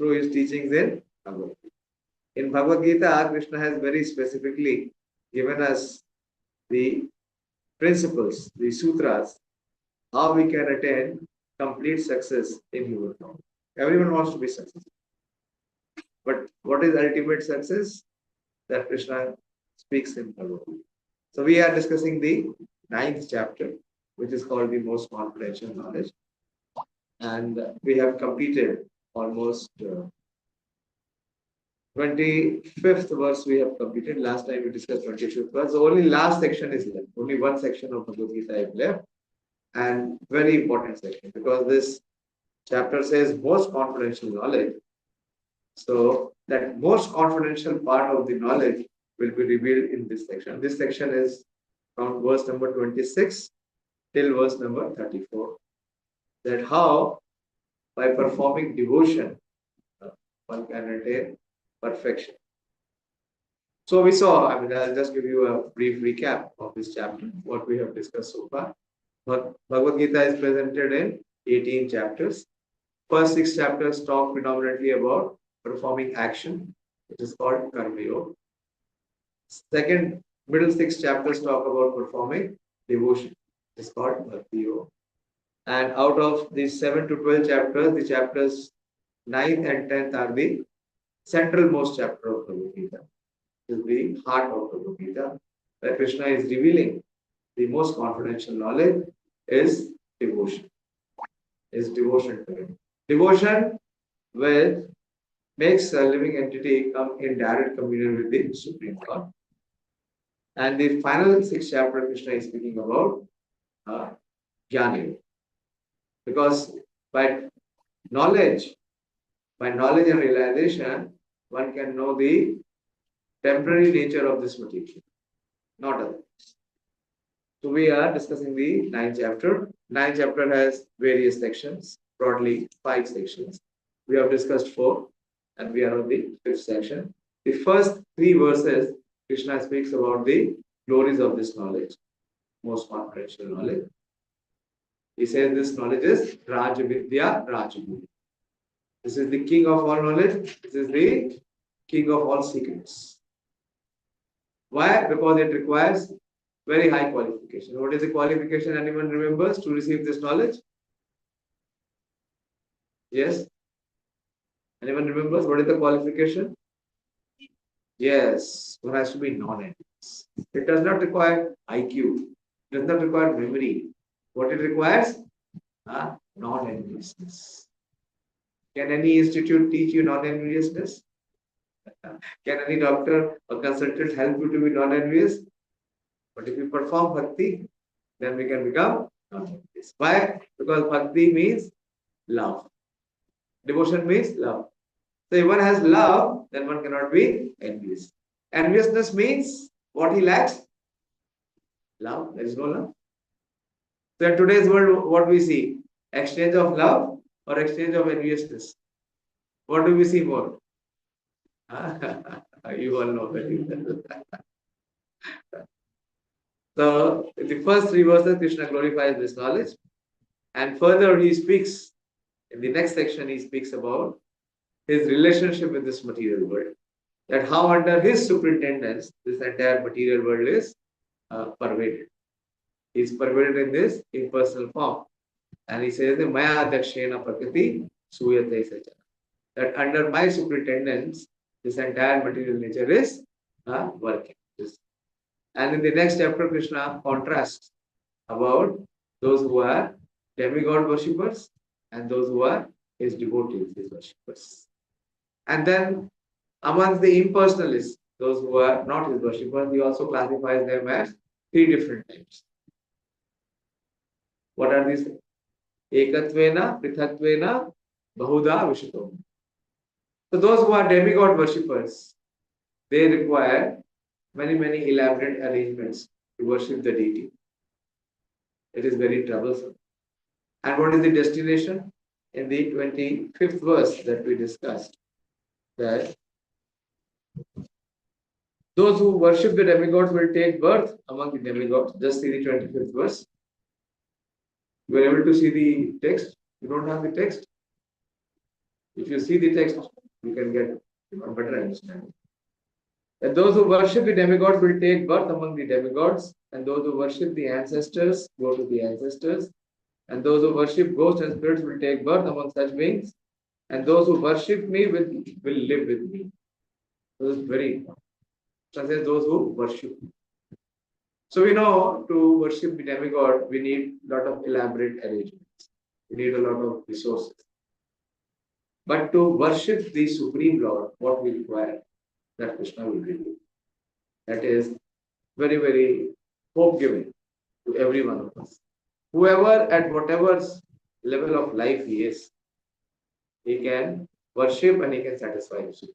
through his teachings in Bhagavad Gita. In Bhagavad Gita, Krishna has very specifically given us the principles, the sutras, how we can attain complete success in human form. Everyone wants to be successful. But what is ultimate success? That Krishna speaks in Bhagavad Gita. So we are discussing the 9th chapter, which is called the most confidential knowledge. And we have completed almost 25th verse we have completed. Last time we discussed 25th verse. So only last section is left. Only one section of Bhagavad Gita is left. And very important section because this chapter says most confidential knowledge. So that most confidential part of the knowledge will be revealed in this section. This section is from verse number 26 till verse number 34. That how by performing devotion one can attain perfection. So we saw, I'll just give you a brief recap of this chapter, what we have discussed so far. Bhagavad Gita is presented in 18 chapters. First 6 chapters talk predominantly about performing action, which is called Karma Yoga. Second, middle 6 chapters talk about performing devotion, which is called Bhakti Yoga. And out of these 7 to 12 chapters, the chapters 9th and 10th are the central most chapter of Bhagavad Gita. It is the heart of Bhagavad Gita, where Krishna is revealing the most confidential knowledge is devotion. Is devotion to him. Devotion will makes a living entity come in direct communion with the Supreme God. And the final 6th chapter Krishna is speaking about Jnana. Because by knowledge and realization, one can know the temporary nature of this material, not otherwise. So we are discussing the 9th chapter. 9th chapter has various sections, broadly 5 sections. We have discussed 4 and we are on the 5th section. The first 3 verses, Krishna speaks about the glories of this knowledge, most confidential knowledge. He says this knowledge is Rajavidya Rajaguru. This is the king of all knowledge. This is the king of all secrets. Why? Because it requires very high qualification. What is the qualification anyone remembers to receive this knowledge? Yes? Anyone remembers what is the qualification? Yes, one has to be non-envious. It does not require IQ. It does not require memory. What it requires? Non-enviousness. Can any institute teach you non-enviousness? Can any doctor or consultant help you to be non-envious? But if you perform bhakti, then we can become non-envious. Why? Because bhakti means love. Devotion means love. So if one has love, then one cannot be envious. Enviousness means what he lacks? Love. There is no love. So in today's world, what we see? Exchange of love or exchange of enviousness? What do we see more? You all know very well. So in the first 3 verses, Krishna glorifies this knowledge. And further he speaks, in the next section he speaks about his relationship with this material world. That how under his superintendence, this entire material world is pervaded. He is pervaded in this impersonal form. And he says, Maya Dakshena Prakriti Suyate Sajana. That under my superintendence, this entire material nature is working. And in the next chapter, Krishna contrasts about those who are demigod worshippers and those who are his devotees, his worshippers. And then amongst the impersonalists, those who are not his worshippers, he also classifies them as 3 different types. What are these? Ekatvena, Prithatvena, Bahuda, Vishuto. So those who are demigod worshippers, they require many elaborate arrangements to worship the deity. It is very troublesome. And what is the destination? In the 25th verse that we discussed, that those who worship the demigods will take birth among the demigods. Just see the 25th verse. You are able to see the text. You don't have the text. If you see the text, you can get a better understanding. And those who worship the demigods will take birth among the demigods, and those who worship the ancestors go to the ancestors, and those who worship ghosts and spirits will take birth among such beings, and those who worship me will live with me. So this is very important. So says those who worship. So we know to worship the demigod, we need a lot of elaborate arrangements. We need a lot of resources. But to worship the Supreme Lord, what we require, that Krishna will give you. That is very, very hope giving to every one of us. Whoever at whatever level of life he is, he can worship and he can satisfy himself.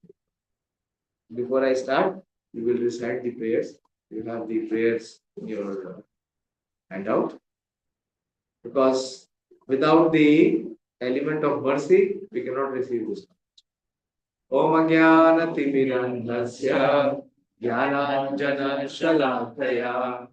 Before I start, you will recite the prayers. You have the prayers in your handout. Because without the element of mercy, we cannot receive this. Om Jnana Timirandhasya Jnananjana Shalakaya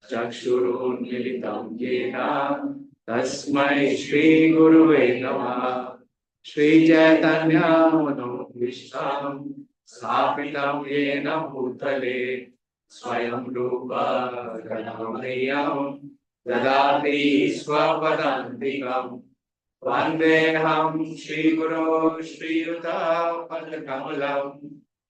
Chakshurunmilitam Yena Tasmai Shri Guruve Namah Shri Chaitanya Manobhishtam Sthapitam Yena Bhutale Swayam Rupa Ganamayam Dadati Swapadantikam Vandeham Shri Guru Shri Yuta Padakamalam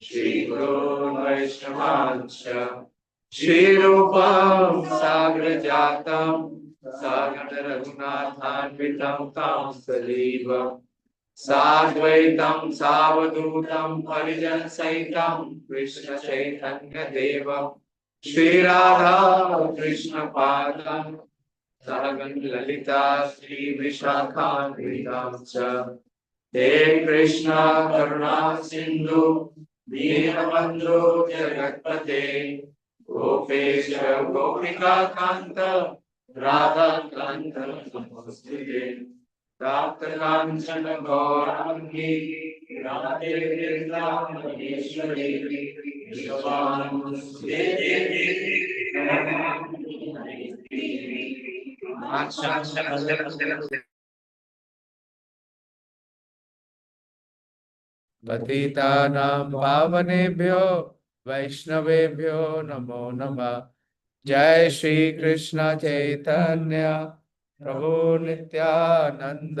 Shri Guru Vaishnavansha Shri Rupam Sagrajatam Sagara Raghunathanvitam Tam Salivam Sadvaitam Savadutam Parijan Saitam Krishna Chaitanya Devam Shri Radha Krishna Padam Sahagan Lalita Sri Vishakhanvitam Cha He Krishna Karuna Sindhu Deenabandhu Jagatpate Gopesha Gopika Kanta Radha Kanta Namaste Dr. Kanchana Gaurangi Radhe Krishna Maheshwari Vishwanam Devi पतितानां पावनेभ्यो वैष्णवेभ्यो नमो नमः जय श्री कृष्ण चैतन्य प्रभु नित्यानंद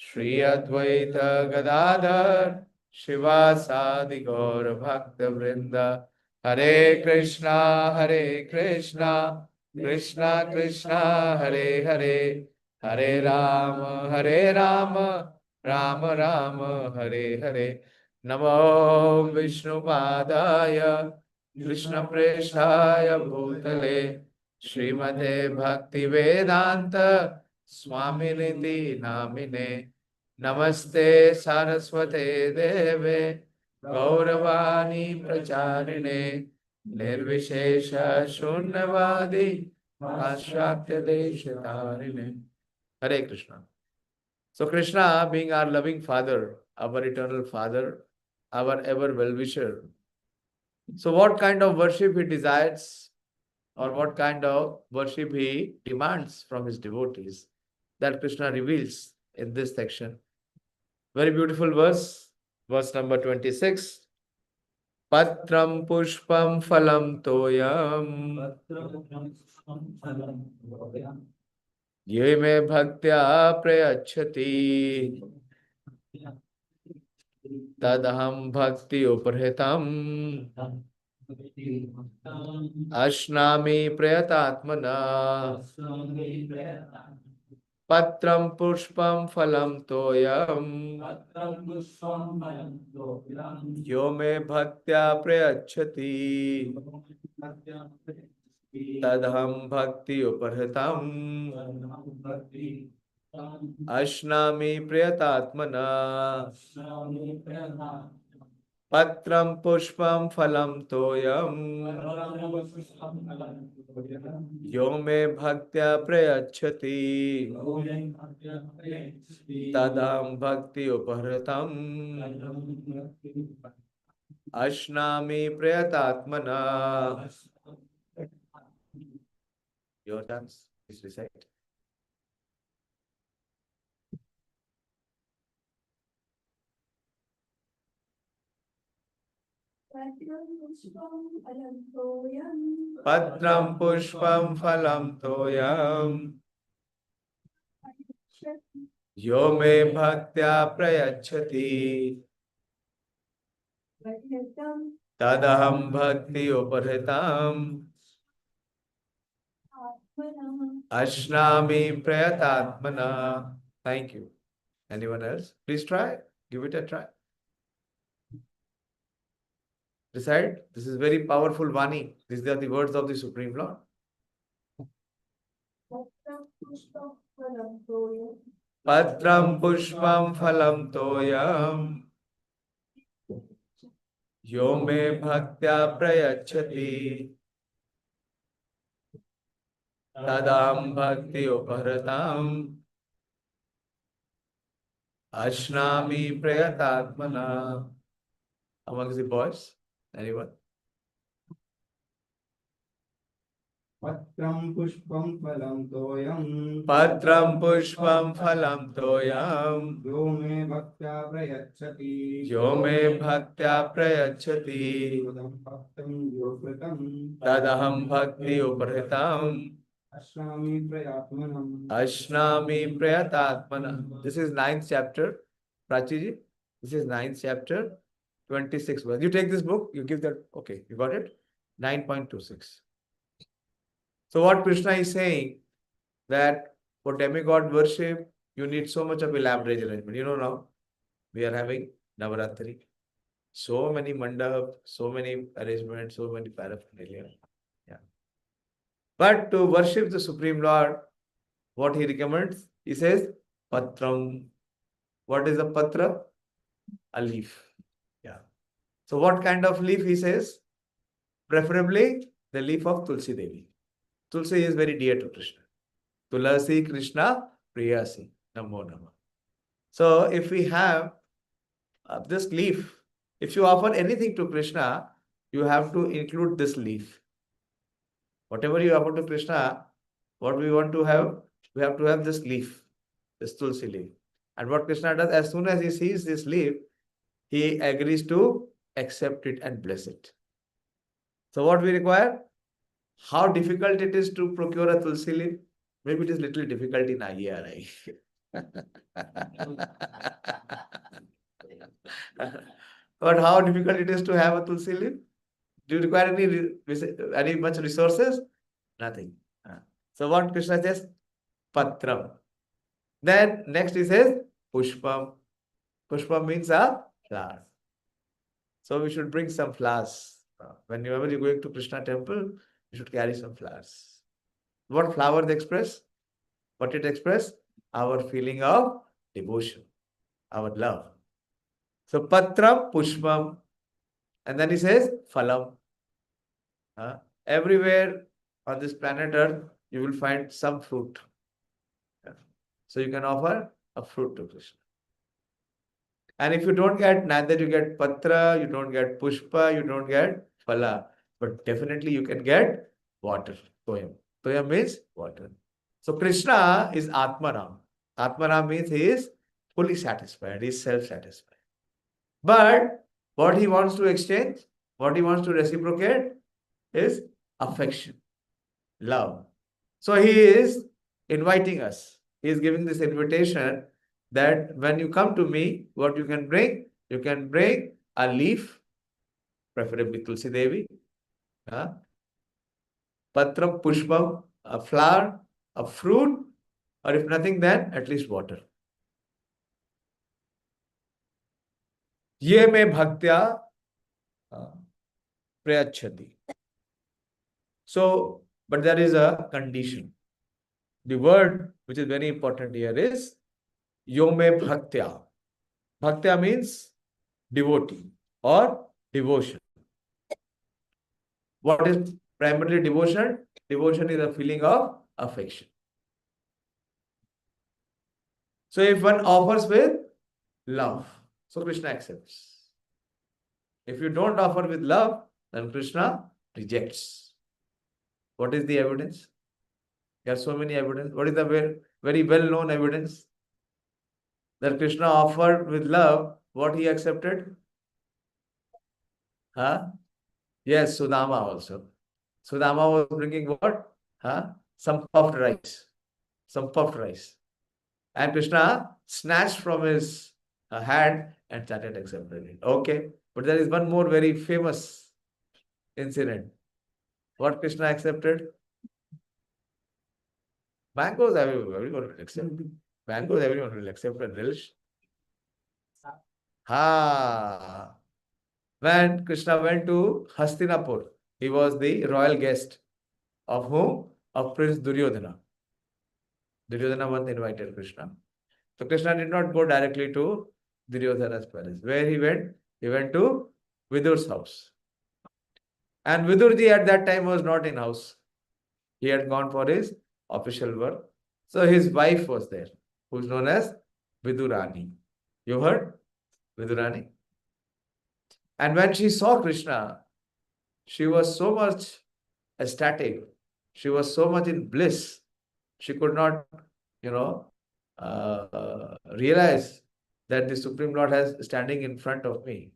श्री अद्वैत गदाधर शिवासादि गौर भक्त वृंद हरे कृष्णा कृष्णा कृष्णा हरे हरे हरे राम राम राम हरे हरे नमो विष्णुपादाय कृष्ण प्रेष्ठाय भूतले श्रीमते भक्ति वेदांत स्वामिनिति नामिने नमस्ते सारस्वते देवे गौरवाणी प्रचारिणे निर्विशेष शून्यवादी पाश्चात्य देशधारिणे हरे Krishna. So Krishna, being our loving Father, our eternal Father, our ever well-wisher. So what kind of worship he desires, or what kind of worship he demands from his devotees, that Krishna reveals in this section. Very beautiful verse number 26. Patram pushpam phalam toyam ये मे भक्त्या प्रयच्छति तदहं भक्ति उपहृतम् अश्नामि प्रयतात्मना पत्रं पुष्पं फलं तोयम् यो मे भक्त्या प्रयच्छति तदहं भक्ति उपहृतम् अश्नामि प्रयतात्मना पत्रं पुष्पं फलं तोयम् यो मे भक्त्या प्रयच्छति तदहं भक्ति उपहृतम् अश्नामि प्रयतात्मना. Your chance, please recite. Patram pushpam phalam toyam yo me bhaktya prayachati tadaham bhakti uparitam ashnami prayatatmana. Thank you. Anyone else? Please try. Give it a try. Decide. This is very powerful Vani. These are the words of the Supreme Lord. Patram pushpam phalam toyam yo me bhaktya prayachati tadam bhakti uparatam ashnami prayatatmana. Amongst the boys, anyone? Patram pushpam phalam toyam. Patram pushpam phalam toyam Yo me bhaktya prayachati. yo me bhaktya prayachati Tadam bhaktam yopratam. tadaham bhakti uparitam Ashrami prayatmanam. ashnami prayatatmana. This is ninth chapter. Prachiji, this is ninth chapter, 26 verse. You take this book, you give that. Okay, you got it? 9.26. So what Krishna is saying, that for demigod worship, you need so much of elaborate arrangement. You know now, we are having Navaratri. So many mandap, so many arrangements, so many paraphernalia. Yeah. But to worship the Supreme Lord, what he recommends? He says, Patram. What is a patra? A leaf. Yeah. So what kind of leaf he says? Preferably the leaf of Tulsi Devi. Tulsi is very dear to Krishna. Tulasi Krishna Priyasi. Namo Nama. So if we have this leaf, if you offer anything to Krishna, you have to include this leaf. Whatever you offer to Krishna, what we want to have, we have to have this leaf, this Tulsi leaf. And what Krishna does, as soon as he sees this leaf, he agrees to accept it and bless it. So what we require? How difficult it is to procure a Tulsi leaf? Maybe it is little difficult in IARI. But how difficult it is to have a Tulsi leaf? Do you require any much resources? Nothing. So what Krishna says? Patram. Then next he says Pushpam. Pushpam means a flower. So we should bring some flowers. Whenever you're going to Krishna temple, you should carry some flowers. What flower they express? What it express? Our feeling of devotion, our love. So Patram, Pushpam. And then he says Phalam. Everywhere on this planet Earth, you will find some fruit. So you can offer a fruit to Krishna. And if you don't get, neither you get patra, you don't get pushpa, you don't get phala, but definitely you can get water, toyam. Toyam means water. So Krishna is Atmaram. Atmaram means he is fully satisfied, he is self-satisfied. But what he wants to exchange, what he wants to reciprocate is affection, love. So he is inviting us. He is giving this invitation that when you come to me, what you can bring? You can bring a leaf, preferably Tulsi Devi, Patram Pushpam, a flower, a fruit, or if nothing, then at least water. Ye me bhaktya prayachati. So, but there is a condition. The word which is very important here is Yome Bhaktya. Bhaktya means devotee or devotion. What is primarily devotion? Devotion is a feeling of affection. So if one offers with love, so Krishna accepts. If you don't offer with love, then Krishna rejects. What is the evidence? There are so many evidence. What is the very well-known evidence? That Krishna offered with love what he accepted? Huh? Yes, Sudama also. Sudama was bringing what? Huh? Some puffed rice. Some puffed rice. And Krishna snatched from his hand and started accepting it. Okay. But there is one more very famous incident. What Krishna accepted? Mangoes, everyone will accept. Mangoes, everyone will accept and relish. Ha! When Krishna went to Hastinapur, he was the royal guest of whom? Of Prince Duryodhana. Duryodhana once invited Krishna. So Krishna did not go directly to Duryodhana's palace. Where he went? He went to Vidur's house. And Vidurji at that time was not in house. He had gone for his official work. So his wife was there, who is known as Vidurani. You heard? Vidurani. And when she saw Krishna, she was so much ecstatic. She was so much in bliss. She could not, realize that the Supreme Lord has standing in front of me.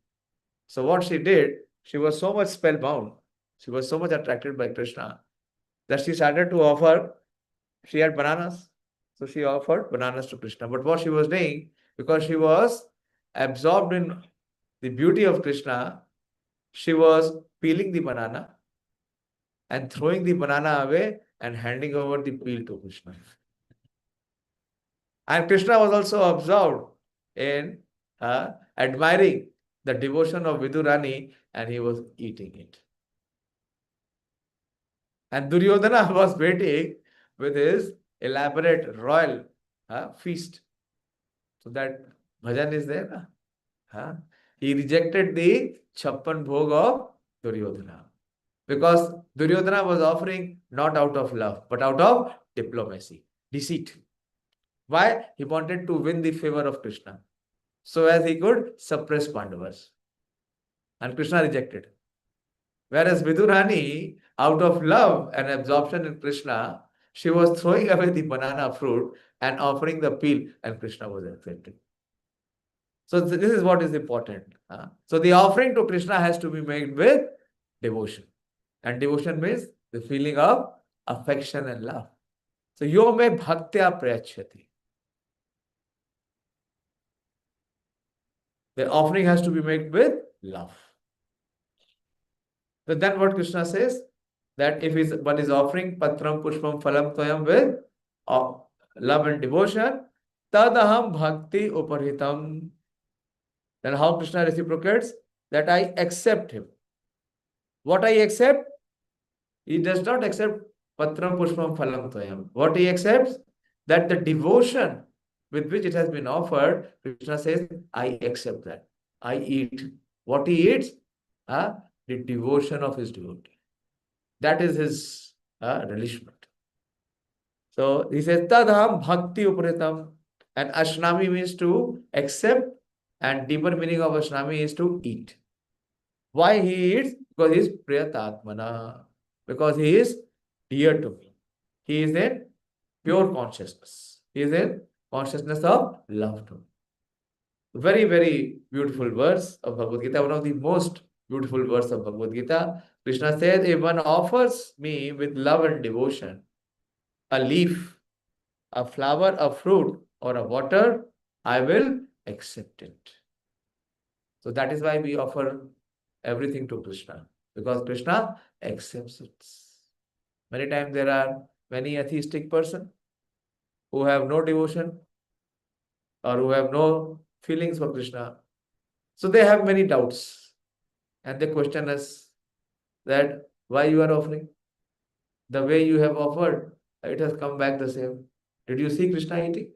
So what she did, she was so much spellbound. She was so much attracted by Krishna that she started to offer. She had bananas. So she offered bananas to Krishna. But what she was doing, because she was absorbed in the beauty of Krishna, she was peeling the banana and throwing the banana away and handing over the peel to Krishna. And Krishna was also absorbed in admiring the devotion of Vidurani, and he was eating it. And Duryodhana was waiting with his elaborate royal feast. So that bhajan is there. Na? He rejected the Chappan Bhog of Duryodhana. Because Duryodhana was offering not out of love, but out of diplomacy, deceit. Why? He wanted to win the favor of Krishna, so as he could suppress Pandavas. And Krishna rejected. Whereas Vidurani, out of love and absorption in Krishna, she was throwing away the banana fruit and offering the peel, and Krishna was accepting. So this is what is important. So the offering to Krishna has to be made with devotion. And devotion means the feeling of affection and love. So yo me bhaktya prayachati. The offering has to be made with love. So then what Krishna says? That if one is offering patram pushpam phalam toyam with love and devotion, tadaham bhakti uparhitam. Then how Krishna reciprocates? That I accept him. What I accept? He does not accept patram pushpam phalam toyam. What he accepts? That the devotion with which it has been offered, Krishna says, I accept that. I eat. What he eats? The devotion of his devotee. That is his relishment. So he says, Tadham bhakti uparitam. And ashnami means to accept, and deeper meaning of ashnami is to eat. Why he eats? Because he is priyatatmana. Because he is dear to me. He is in pure consciousness. He is in consciousness of love to me. Very, very beautiful verse of Bhagavad Gita, one of the most beautiful verse of Bhagavad Gita. Krishna says, if one offers me with love and devotion, a leaf, a flower, a fruit, or a water, I will accept it. So that is why we offer everything to Krishna, because Krishna accepts it. Many times there are many atheistic persons who have no devotion or who have no feelings for Krishna. So they have many doubts and they question us that why you are offering? The way you have offered, it has come back the same. Did you see Krishna eating?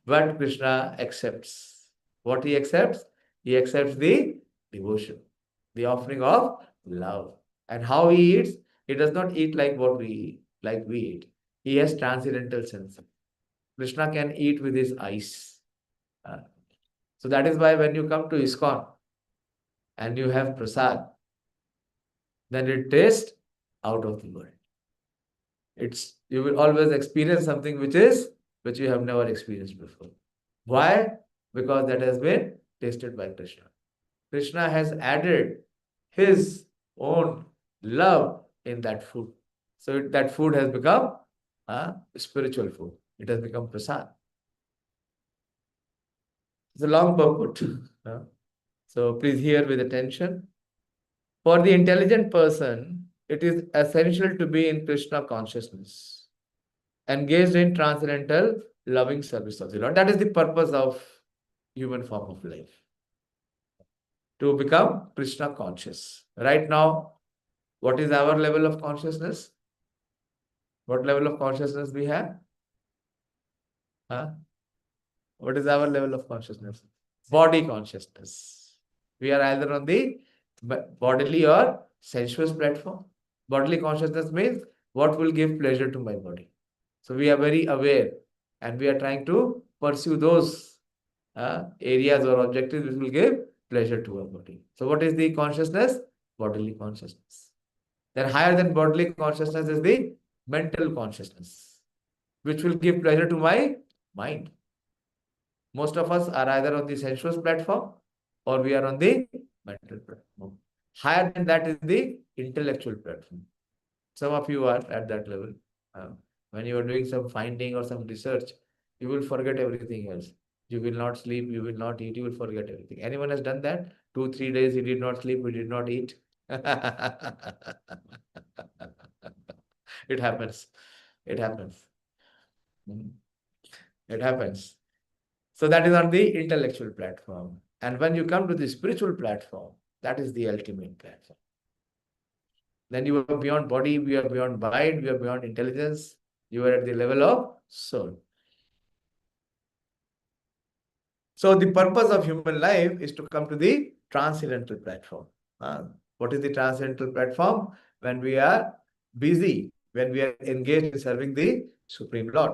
But Krishna accepts. What he accepts? He accepts the devotion, the offering of love. And how he eats? He does not eat like what we eat, like we eat. He has transcendental sense. Krishna can eat with his eyes. So that is why when you come to ISKCON and you have prasad, then it tastes out of the world. You will always experience something which you have never experienced before. Why? Because that has been tasted by Krishna. Krishna has added his own love in that food. So that food has become spiritual food. It has become prasad. It's a long purport. So please hear with attention. For the intelligent person, it is essential to be in Krishna consciousness, engaged in transcendental loving service of the Lord. That is the purpose of human form of life. To become Krishna conscious. Right now, what is our level of consciousness? What level of consciousness we have? Huh? What is our level of consciousness? Body consciousness. We are either on the bodily or sensuous platform. Bodily consciousness means what will give pleasure to my body. So we are very aware and we are trying to pursue those areas or objectives which will give pleasure to our body. So what is the consciousness? Bodily consciousness. Then higher than bodily consciousness is the mental consciousness, which will give pleasure to my mind. Most of us are either on the sensuous platform or we are on the mental platform. Higher than that is the intellectual platform. Some of you are at that level. When you are doing some finding or some research, you will forget everything else. You will not sleep, you will not eat, you will forget everything. Anyone has done that? 2-3 days he did not sleep, he did not eat. It happens. It happens. It happens. So that is on the intellectual platform. And when you come to the spiritual platform, that is the ultimate platform. Then you are beyond body, you are beyond mind, you are beyond intelligence, you are at the level of soul. So the purpose of human life is to come to the transcendental platform. What is the transcendental platform? When we are busy, when we are engaged in serving the Supreme Lord.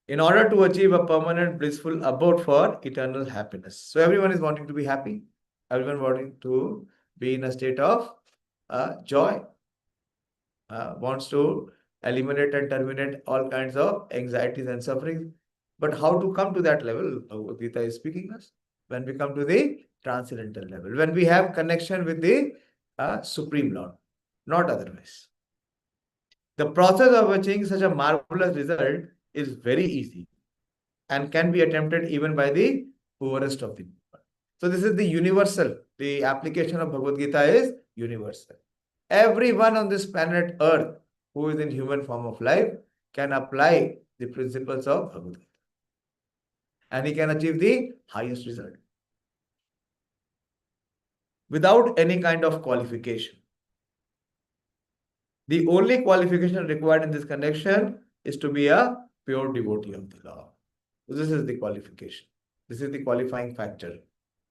In order to achieve a permanent blissful abode for eternal happiness. So everyone is wanting to be happy. Everyone wanting to be in a state of joy. Wants to eliminate and terminate all kinds of anxieties and sufferings. But how to come to that level? Bhagavad Gita is speaking us. When we come to the transcendental level. When we have connection with the Supreme Lord. Not otherwise. The process of achieving such a marvelous result is very easy and can be attempted even by the poorest of the people. So this is the universal. The application of Bhagavad Gita is universal. Everyone on this planet Earth who is in human form of life can apply the principles of Bhagavad Gita. And he can achieve the highest result. Without any kind of qualification. The only qualification required in this connection is to be a pure devotee of the Lord. So this is the qualification. This is the qualifying factor.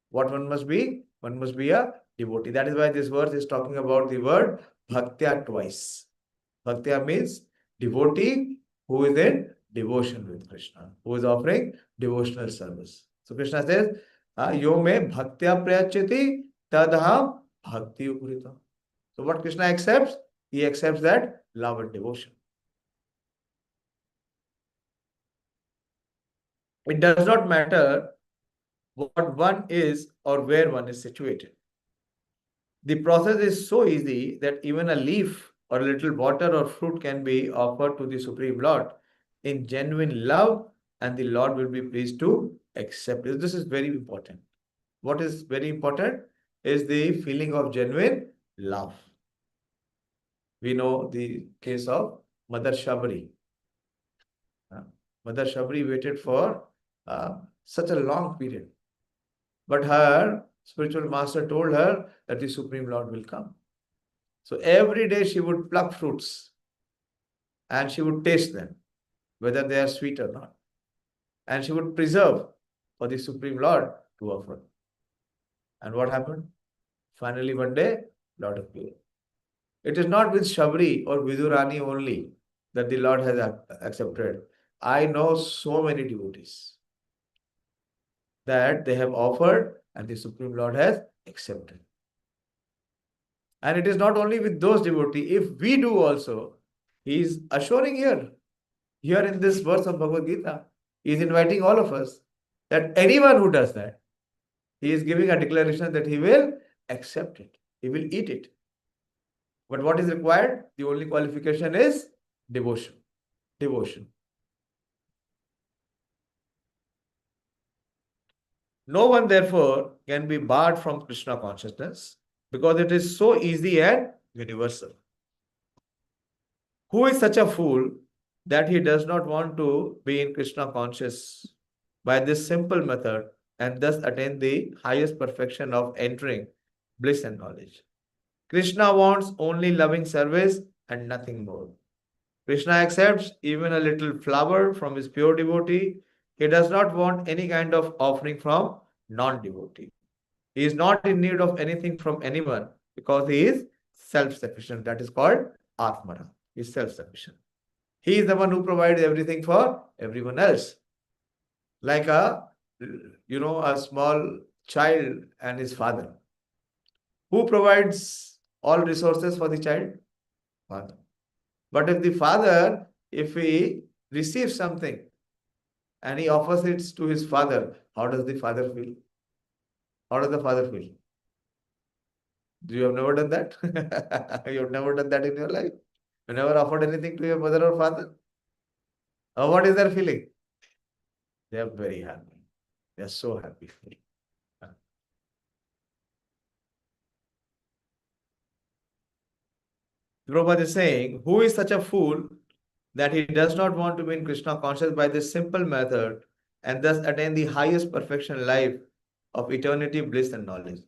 What one must be? One must be a devotee. That is why this verse is talking about the word bhaktya twice. Bhaktya means devotee who is in devotion with Krishna, who is offering devotional service. So Krishna says, Yo me bhaktya prayachati tadham bhakti uprita. So what Krishna accepts? He accepts that love and devotion. It does not matter what one is or where one is situated. The process is so easy that even a leaf or a little water or fruit can be offered to the Supreme Lord in genuine love, and the Lord will be pleased to accept it. This is very important. What is very important is the feeling of genuine love. We know the case of Mother Shabri. Mother Shabri waited for such a long period. But her spiritual master told her that the Supreme Lord will come. So every day she would pluck fruits and she would taste them, whether they are sweet or not. And she would preserve for the Supreme Lord to offer. And what happened? Finally, one day, Lord appeared. It is not with Shabri or Vidurani only that the Lord has accepted. I know so many devotees that they have offered and the Supreme Lord has accepted. And it is not only with those devotees. If we do also, he is assuring here in this verse of Bhagavad Gita, he is inviting all of us that anyone who does that, He is giving a declaration that he will accept it. He will eat it. But what is required? The only qualification is devotion. Devotion. No one, therefore, can be barred from Krishna consciousness because it is so easy and universal. Who is such a fool that he does not want to be in Krishna conscious by this simple method and thus attain the highest perfection of entering bliss and knowledge? Krishna wants only loving service and nothing more. Krishna accepts even a little flower from his pure devotee. He does not want any kind of offering from non-devotee. He is not in need of anything from anyone because he is self-sufficient. That is called Atmara. He is self-sufficient. He is the one who provides everything for everyone else. Like a small child and his father. Who provides all resources for the child? Father. But if the father, if he receives something and he offers it to his father, how does the father feel? How does the father feel? You have never done that? You have never done that in your life? You never offered anything to your mother or father? What is their feeling? They are very happy. They are so happy. Prabhupada is saying, who is such a fool that he does not want to be in Krishna conscious by this simple method and thus attain the highest perfection life of eternity, bliss and knowledge?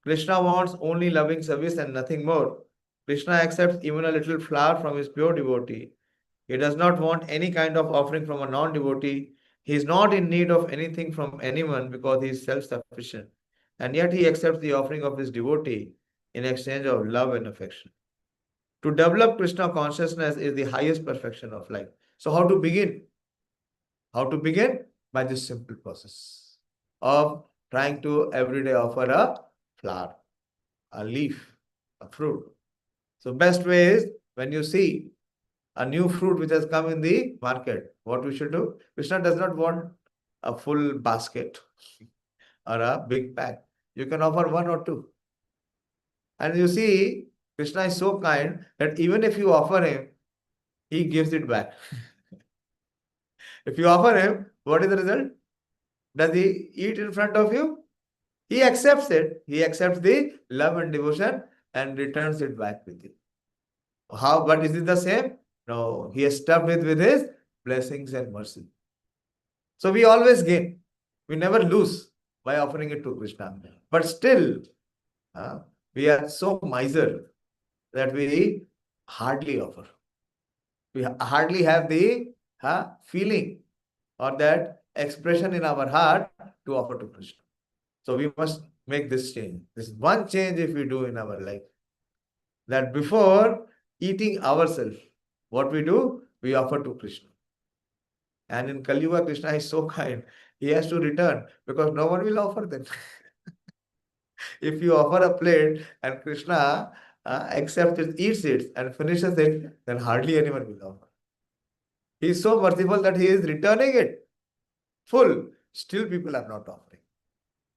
Krishna wants only loving service and nothing more. Krishna accepts even a little flower from his pure devotee. He does not want any kind of offering from a non-devotee. He is not in need of anything from anyone because he is self-sufficient. And yet he accepts the offering of his devotee in exchange of love and affection. To develop Krishna consciousness is the highest perfection of life. So how to begin? How to begin? By this simple process of trying to every day offer a flower, a leaf, a fruit. So best way is when you see a new fruit which has come in the market, what we should do? Krishna does not want a full basket or a big pack. You can offer one or two. And you see, Krishna is so kind that even if you offer him, he gives it back. If you offer him, what is the result? Does he eat in front of you? He accepts it. He accepts the love and devotion and returns it back with you. How? But is it the same? No. He is stuffed with his blessings and mercy. So we always gain. We never lose by offering it to Krishna. But still, we are so miser that we hardly offer. We hardly have the feeling or that expression in our heart to offer to Krishna. So we must make this change. This one change if we do in our life. That before eating ourselves, what we do? We offer to Krishna. And in Kali Yuga, Krishna is so kind. He has to return because no one will offer then. If you offer a plate and Krishna accepts it, eats it and finishes it, then hardly anyone will offer. He is so merciful that he is returning it full. Still people are not offering.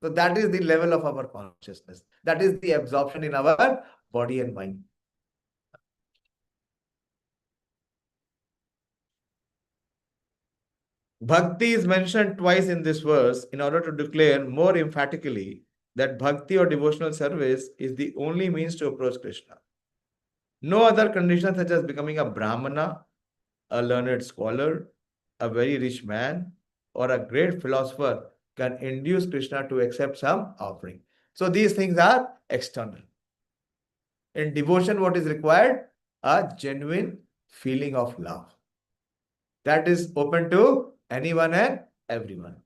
So that is the level of our consciousness. That is the absorption in our body and mind. Bhakti is mentioned twice in this verse in order to declare more emphatically that bhakti or devotional service is the only means to approach Krishna. No other condition such as becoming a brahmana, a learned scholar, a very rich man, or a great philosopher can induce Krishna to accept some offering. So these things are external. In devotion, what is required? A genuine feeling of love. That is open to anyone and everyone.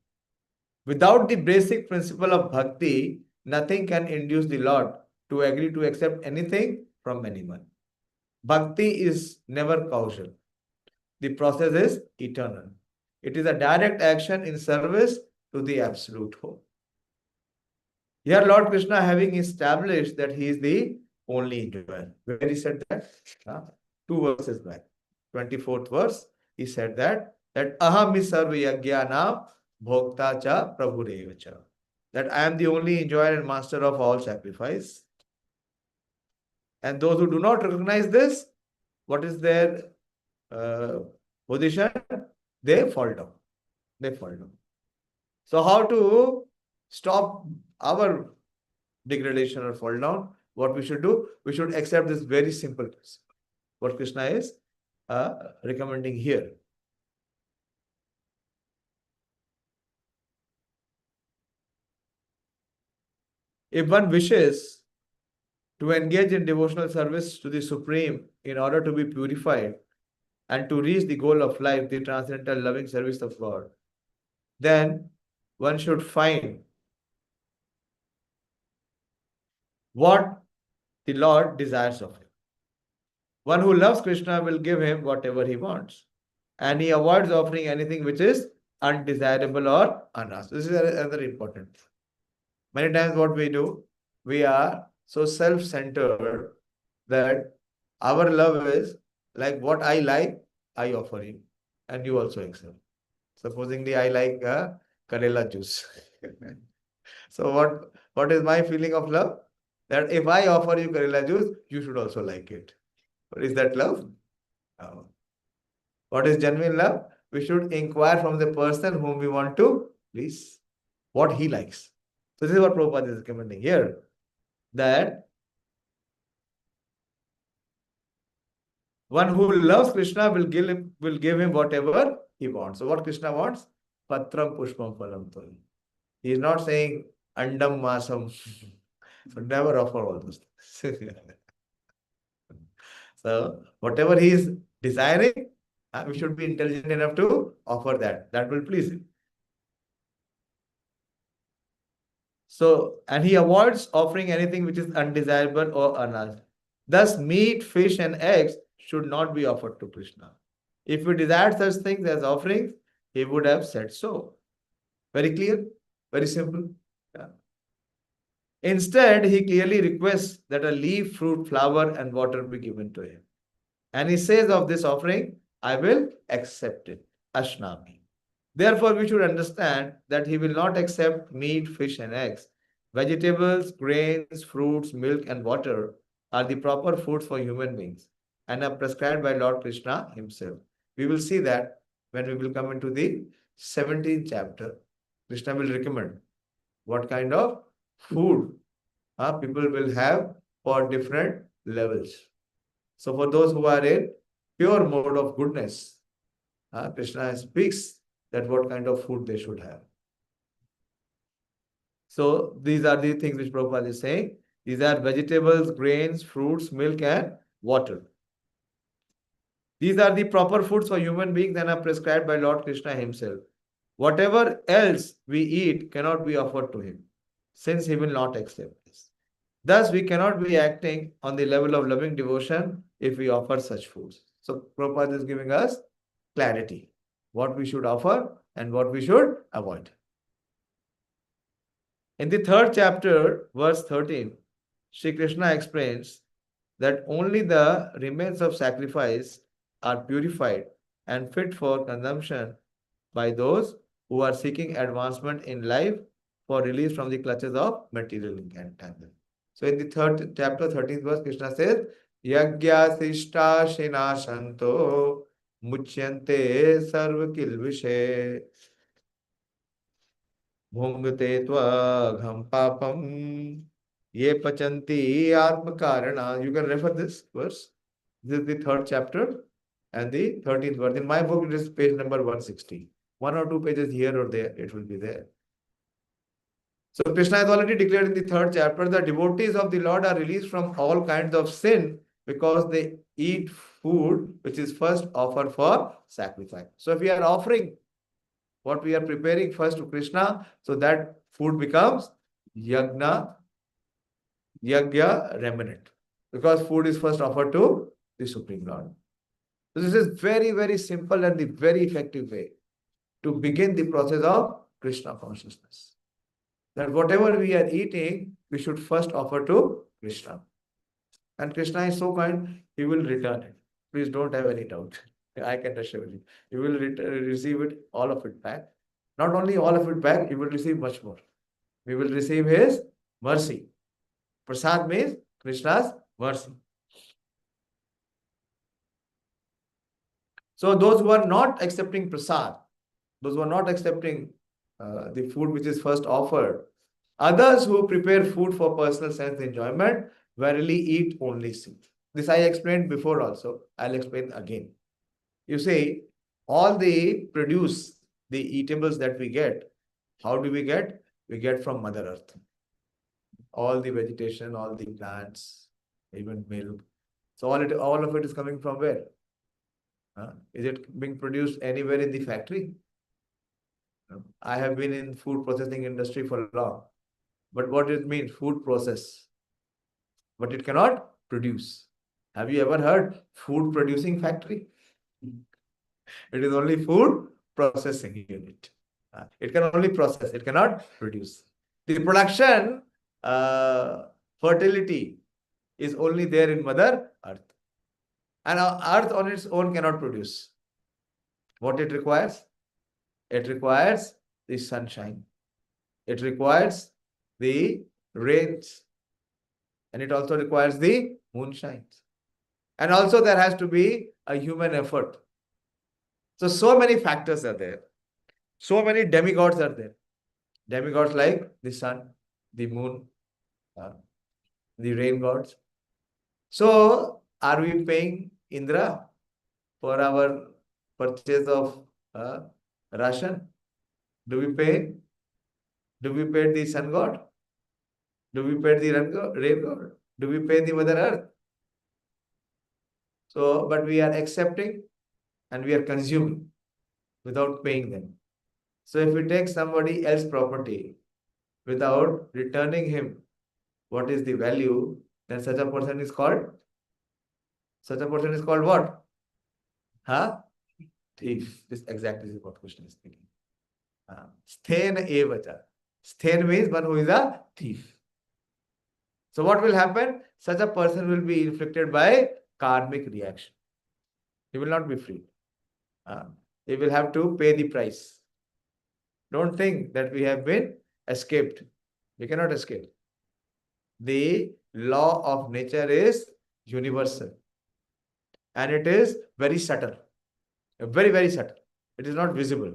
Without the basic principle of bhakti, nothing can induce the Lord to agree to accept anything from anyone. Bhakti is never causal. The process is eternal. It is a direct action in service to the absolute whole. Here Lord Krishna, having established that he is the only enjoyer. Where he said that? 2 verses back. 24th verse, he said that aham hi sarva yajnanam bhokta cha prabhurevacha. that I am the only enjoyer and master of all sacrifice. And those who do not recognize this, what is their uh, position? They fall down. They fall down. So how to stop our degradation or fall down? What we should do? We should accept this very simple principle. What Krishna is recommending here. If one wishes to engage in devotional service to the Supreme in order to be purified and to reach the goal of life, the transcendental loving service of God, then one should find what the Lord desires of him. One who loves Krishna will give him whatever he wants, and he avoids offering anything which is undesirable or unasked. This is another important thing. Many times, what we do, we are so self-centered that our love is like what I like, I offer you, and you also accept. Supposingly, I like Karela juice. So what is my feeling of love? That if I offer you Karela juice, you should also like it. What is that love? No. What is genuine love? We should inquire from the person whom we want to please, what he likes. So this is what Prabhupada is recommending here. That one who loves Krishna will give him whatever he wants. So what Krishna wants? Patram pushpam phalam tohi. He is not saying andam masam. So never offer all those things. So whatever he is desiring, we should be intelligent enough to offer that. That will please him. So, and he avoids offering anything which is undesirable or unasked. Thus, meat, fish, and eggs should not be offered to Krishna. If he desired such things as offerings, he would have said so. Very clear, very simple. Yeah. Instead, he clearly requests that a leaf, fruit, flower, and water be given to him. And he says of this offering, I will accept it. Ashnami. Therefore, we should understand that he will not accept meat, fish, and eggs. Vegetables, grains, fruits, milk, and water are the proper foods for human beings and are prescribed by Lord Krishna himself. We will see that when we will come into the 17th chapter. Krishna will recommend what kind of food people will have for different levels. So for those who are in pure mode of goodness, Krishna speaks that what kind of food they should have. So these are the things which Prabhupada is saying. These are vegetables, grains, fruits, milk, and water. These are the proper foods for human beings and are prescribed by Lord Krishna himself. Whatever else we eat cannot be offered to him, since he will not accept this. Thus, we cannot be acting on the level of loving devotion if we offer such foods. So Prabhupada is giving us clarity. What we should offer and what we should avoid. In the 3rd chapter, verse 13, Sri Krishna explains that only the remains of sacrifice are purified and fit for consumption by those who are seeking advancement in life for release from the clutches of material entanglement. So in the 3rd chapter, 13th verse, Krishna says, Yagya Sishta Shinashanto Muchyante Sarva Kilvishe Bhungate Tvagham Papam Ye Pachanti Atma Karana. You can refer this verse. This is the 3rd chapter and the 13th verse. In my book, it is page number 160. 1 or 2 pages here or there, it will be there. So Krishna has already declared in the 3rd chapter that devotees of the Lord are released from all kinds of sin because they eat food which is first offered for sacrifice. So if we are offering what we are preparing first to Krishna, so that food becomes yagya remnant, because food is first offered to the Supreme Lord. So this is very, very simple and the very effective way to begin the process of Krishna consciousness. That whatever we are eating, we should first offer to Krishna. And Krishna is so kind, he will return it. Please don't have any doubt. I can assure you. You will receive it, all of it back. Not only all of it back, you will receive much more. we will receive his mercy. Prasad means Krishna's mercy. So those who are not accepting prasad, those who are not accepting the food which is first offered, others who prepare food for personal sense enjoyment, verily eat only sin. This I explained before also. I'll explain again. You see, all the produce, the eatables that we get, how do we get? We get from Mother Earth. All the vegetation, all the plants, even milk. So all of it is coming from where? Is it being produced anywhere in the factory? No. I have been in food processing industry for long. But what it means? Food process. But it cannot produce. Have you ever heard food producing factory? It is only food processing unit. It can only process, it cannot produce. The production, fertility is only there in Mother Earth. And our Earth on its own cannot produce. What it requires? It requires the sunshine. It requires the rains. And it also requires the moonshine. And also there has to be a human effort. So many factors are there. So many demigods are there. Demigods like the sun, the moon, the rain gods. So are we paying Indra for our purchase of ration? Do we pay? Do we pay the sun god? Do we pay the rain god? Do we pay the Mother Earth? So, but we are accepting and we are consuming without paying them. So if we take somebody else's property without returning him what is the value, then such a person is called what? Thief. This exactly is what Krishna is speaking. Sthen evacha. Sthen means one who is a thief. So what will happen? Such a person will be inflicted by karmic reaction. He will not be free. He will have to pay the price. Don't think that we have been escaped. We cannot escape. The law of nature is universal. And it is very subtle. Very, very subtle. It is not visible.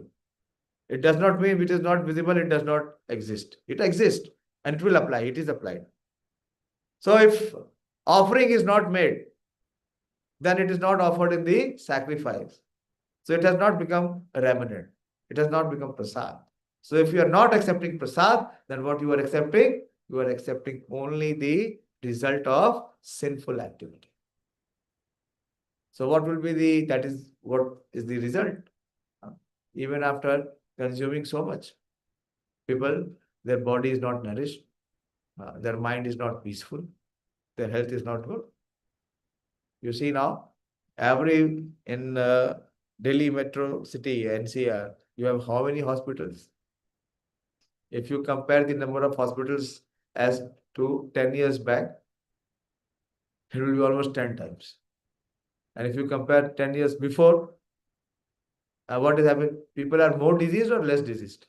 It does not mean it is not visible, it does not exist. It exists and it will apply. It is applied. So if offering is not made, then it is not offered in the sacrifice. So it has not become a remnant. It has not become prasad. So if you are not accepting prasad, then what you are accepting? You are accepting only the result of sinful activity. So what will be that is what is the result? Even after consuming so much, people, their body is not nourished, their mind is not peaceful, their health is not good. You see now, in Delhi metro city, NCR, you have how many hospitals? If you compare the number of hospitals as to 10 years back, it will be almost 10 times. And if you compare 10 years before, what is happening? People are more diseased or less diseased?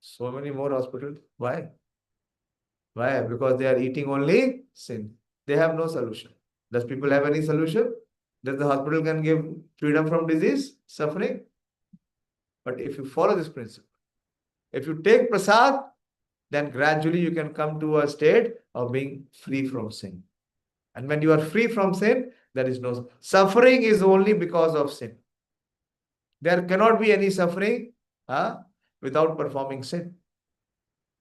So many more hospitals. Why? Why? Because they are eating only sin. They have no solution. Does people have any solution? Does the hospital can give freedom from disease, suffering? But if you follow this principle, if you take prasad, then gradually you can come to a state of being free from sin. And when you are free from sin, there is no suffering is only because of sin. There cannot be any suffering without performing sin.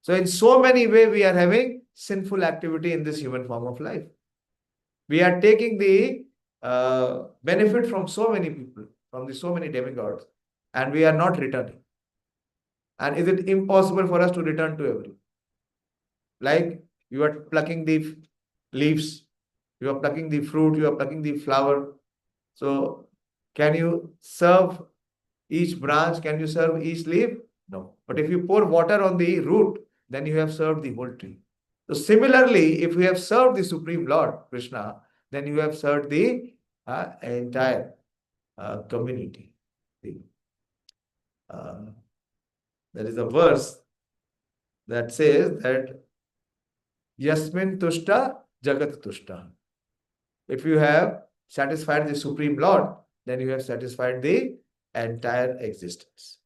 So in so many ways, we are having sinful activity in this human form of life. We are taking the benefit from so many people, from so many demigods, and we are not returning. And is it impossible for us to return to everyone? Like you are plucking the leaves, you are plucking the fruit, you are plucking the flower. So can you serve each branch? Can you serve each leaf? No. But if you pour water on the root, then you have served the whole tree. So similarly, if you have served the Supreme Lord, Krishna, then you have served the entire community. There is a verse that says that Yasmin Tushta Jagat Tushta. If you have satisfied the Supreme Lord, then you have satisfied the entire existence.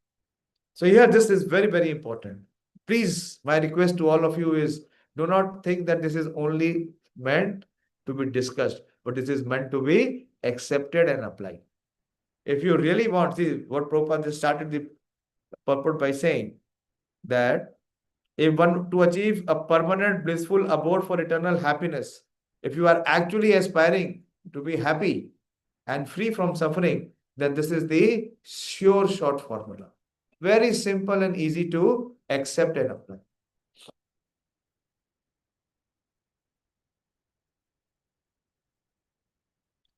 So here this is very, very important. Please, my request to all of you is do not think that this is only meant to be discussed, but this is meant to be accepted and applied. If you really want, see what Prabhupada just started the purport by saying that if one to achieve a permanent blissful abode for eternal happiness, if you are actually aspiring to be happy and free from suffering, then this is the sure short formula. Very simple and easy to accept and apply.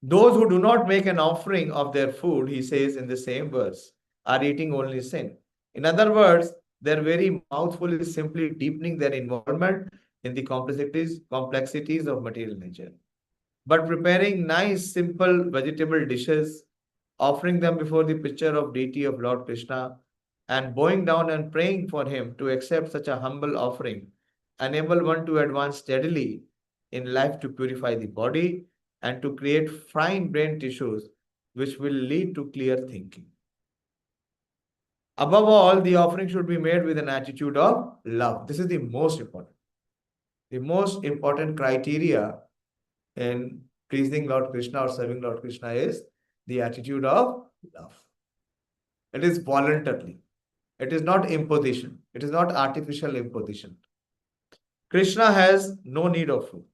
Those who do not make an offering of their food, he says in the same verse, are eating only sin. In other words, their very mouthful is simply deepening their involvement in the complexities of material nature. But preparing nice, simple vegetable dishes, offering them before the picture of deity of Lord Krishna, and bowing down and praying for him to accept such a humble offering, enable one to advance steadily in life to purify the body and to create fine brain tissues which will lead to clear thinking. Above all, the offering should be made with an attitude of love. This is the most important. The most important criteria in pleasing Lord Krishna or serving Lord Krishna is the attitude of love. It is voluntarily. It is not imposition. It is not artificial imposition. Krishna has no need of food,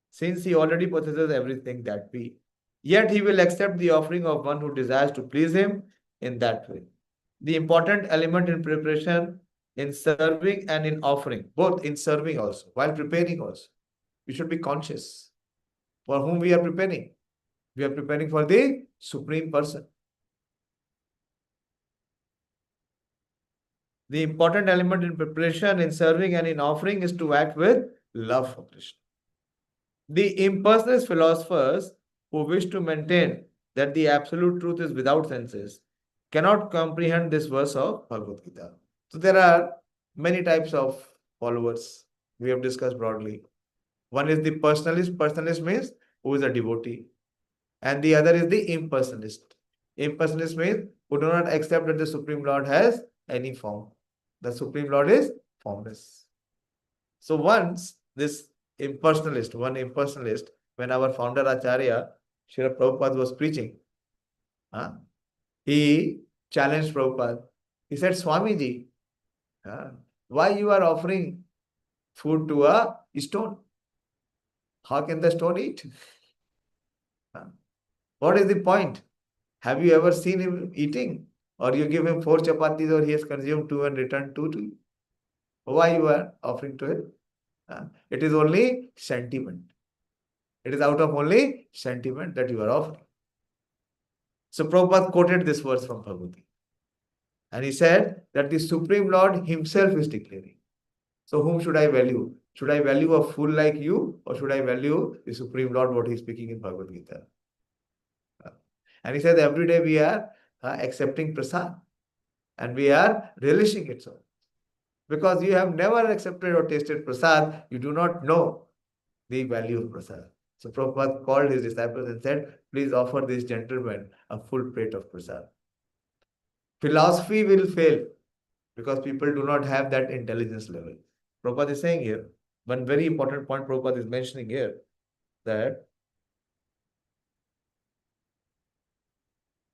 since he already possesses everything that we. Yet he will accept the offering of one who desires to please him in that way. The important element in preparation, in serving and in offering, both in serving also, while preparing also, we should be conscious for whom we are preparing. We are preparing for the Supreme Person. The important element in preparation, in serving and in offering is to act with love for Krishna. The impersonalist philosophers who wish to maintain that the absolute truth is without senses cannot comprehend this verse of Bhagavad Gita. So there are many types of followers we have discussed broadly. One is the personalist. Personalist means who is a devotee. And the other is the impersonalist. Impersonalist means who do not accept that the Supreme Lord has any form. The Supreme Lord is formless. So once this one impersonalist, when our founder Acharya, Srila Prabhupada was preaching, he challenged Prabhupada. He said, Swamiji, why you are offering food to a stone? How can the stone eat? What is the point? Have you ever seen him eating? Or you give him 4 chapatis or he has consumed 2 and returned 2 to you? Why you are offering to him? It is only sentiment. It is out of only sentiment that you are offering. So Prabhupada quoted this verse from Bhagavad Gita. And he said that the Supreme Lord himself is declaring. So whom should I value? Should I value a fool like you or should I value the Supreme Lord, what he is speaking in Bhagavad Gita? And he said every day we are accepting prasad and we are relishing it so. Because you have never accepted or tasted prasad, you do not know the value of prasad. So Prabhupada called his disciples and said, please offer this gentleman a full plate of prasad. Philosophy will fail because people do not have that intelligence level. Prabhupada is saying here, one very important point Prabhupada is mentioning here, that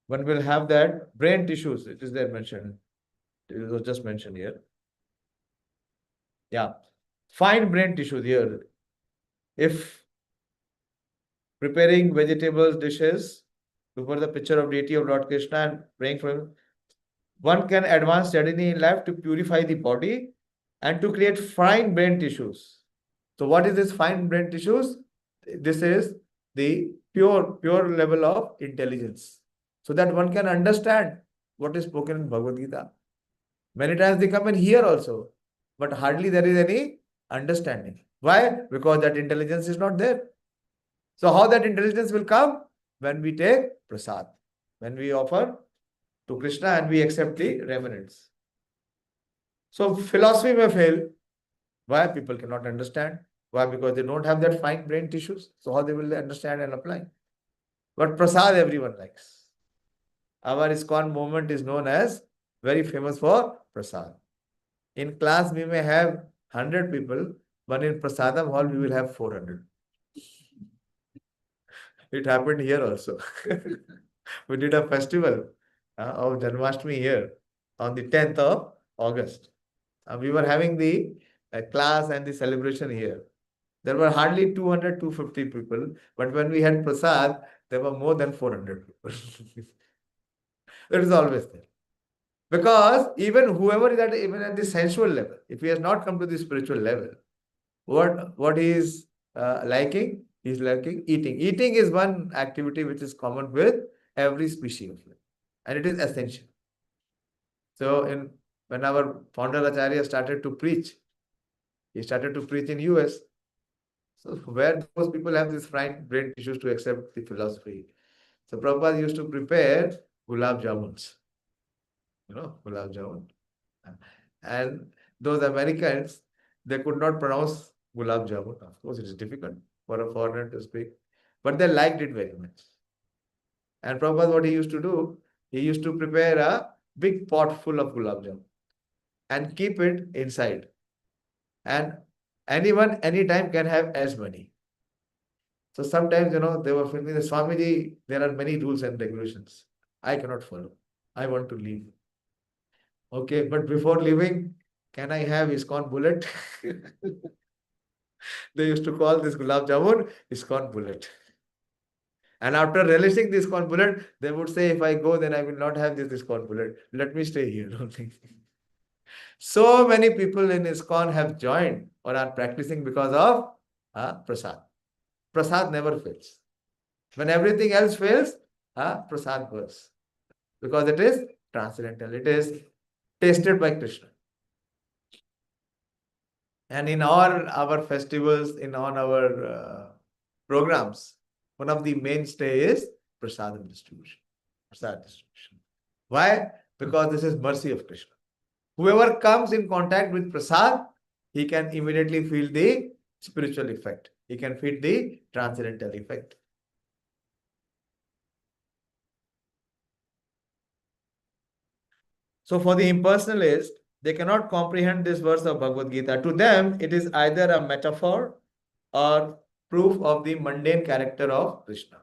one will have that brain tissues, it is there mentioned, it was just mentioned here. Yeah, fine brain tissues here. If preparing vegetables, dishes, before the picture of deity of Lord Krishna and praying for him, one can advance steadily in life to purify the body and to create fine brain tissues. So what is this fine brain tissues? This is the pure level of intelligence. So that one can understand what is spoken in Bhagavad Gita. Many times they come and hear also, but hardly there is any understanding. Why? Because that intelligence is not there. So how that intelligence will come? When we take prasad, when we offer to Krishna and we accept the remnants. So philosophy may fail, Why? People cannot understand. Why? Because they don't have that fine brain tissues. So how they will understand and apply? But prasad everyone likes. Our ISKCON movement is known as very famous for prasad. In class, we may have 100 people, but in Prasadam hall, we will have 400. It happened here also. We did a festival of Janmashtami here on the 10th of August. We were having the class and the celebration here. There were hardly 200, 250 people, but when we had prasad, there were more than 400 people. It is always there. Because even whoever is even at the sensual level, if he has not come to the spiritual level, what he is liking? He's liking eating. Eating is one activity which is common with every species of life, and it is essential. So when our founder Acharya started to preach, he started to preach in US. So where those people have this fine brain tissues to accept the philosophy. So Prabhupada used to prepare gulab jamuns. Gulab jamun. And those Americans, they could not pronounce gulab jamun. Of course, it is difficult for a foreigner to speak, but they liked it very much. And Prabhupada, what he used to do, he used to prepare a big pot full of gulab jamun and keep it inside. And anyone, anytime can have as many. So sometimes, they were filming the Swamiji, there are many rules and regulations. I cannot follow. I want to leave. Okay, but before leaving, can I have ISKCON bullet? They used to call this gulab jamun ISKCON bullet. And after releasing this ISKCON bullet, they would say, if I go, then I will not have this ISKCON bullet. Let me stay here only. So many people in ISKCON have joined or are practicing because of prasad. Prasad never fails. When everything else fails, prasad works. Because it is transcendental. It is tasted by Krishna. And in all our festivals, in all our programs, one of the mainstay is prasadam distribution. Prasad distribution. Why? Because this is mercy of Krishna. Whoever comes in contact with prasad, he can immediately feel the spiritual effect. He can feel the transcendental effect. So for the impersonalist, they cannot comprehend this verse of Bhagavad Gita. To them, it is either a metaphor or proof of the mundane character of Krishna,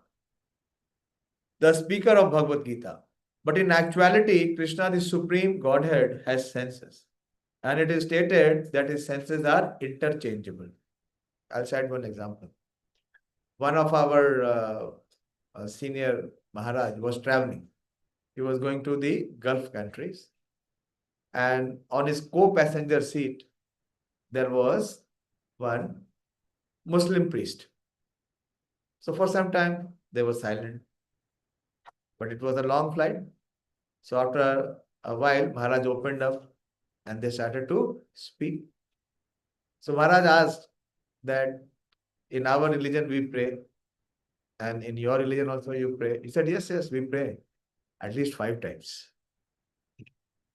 the speaker of Bhagavad Gita. But in actuality, Krishna, the supreme Godhead, has senses. And it is stated that his senses are interchangeable. I'll cite one example. One of our senior Maharaj was traveling. He was going to the Gulf countries. And on his co-passenger seat, there was one Muslim priest. So for some time, they were silent. But it was a long flight. So after a while, Maharaj opened up and they started to speak. So Maharaj asked that in our religion we pray, and in your religion also you pray. He said, yes, we pray at least 5 times.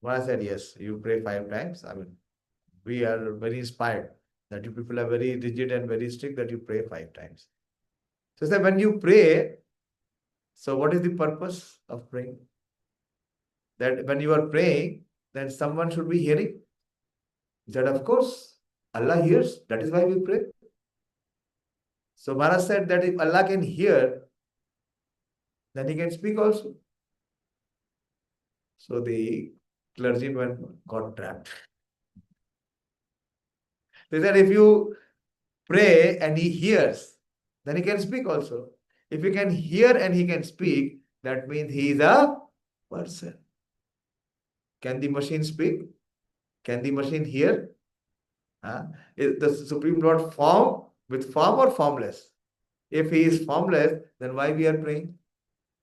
Maharaj said, yes, you pray 5 times. I mean, we are very inspired that you people are very rigid and very strict that you pray 5 times. So he said, when you pray, so what is the purpose of praying? That when you are praying, then someone should be hearing. He said, of course, Allah hears. That is why we pray. So Maharaj said that if Allah can hear, then he can speak also. So the clergyman got trapped. They said, if you pray and he hears, then he can speak also. If he can hear and he can speak, that means he is a person. Can the machine speak? Can the machine hear? Is the Supreme Lord form with form or formless? If he is formless, then why we are praying?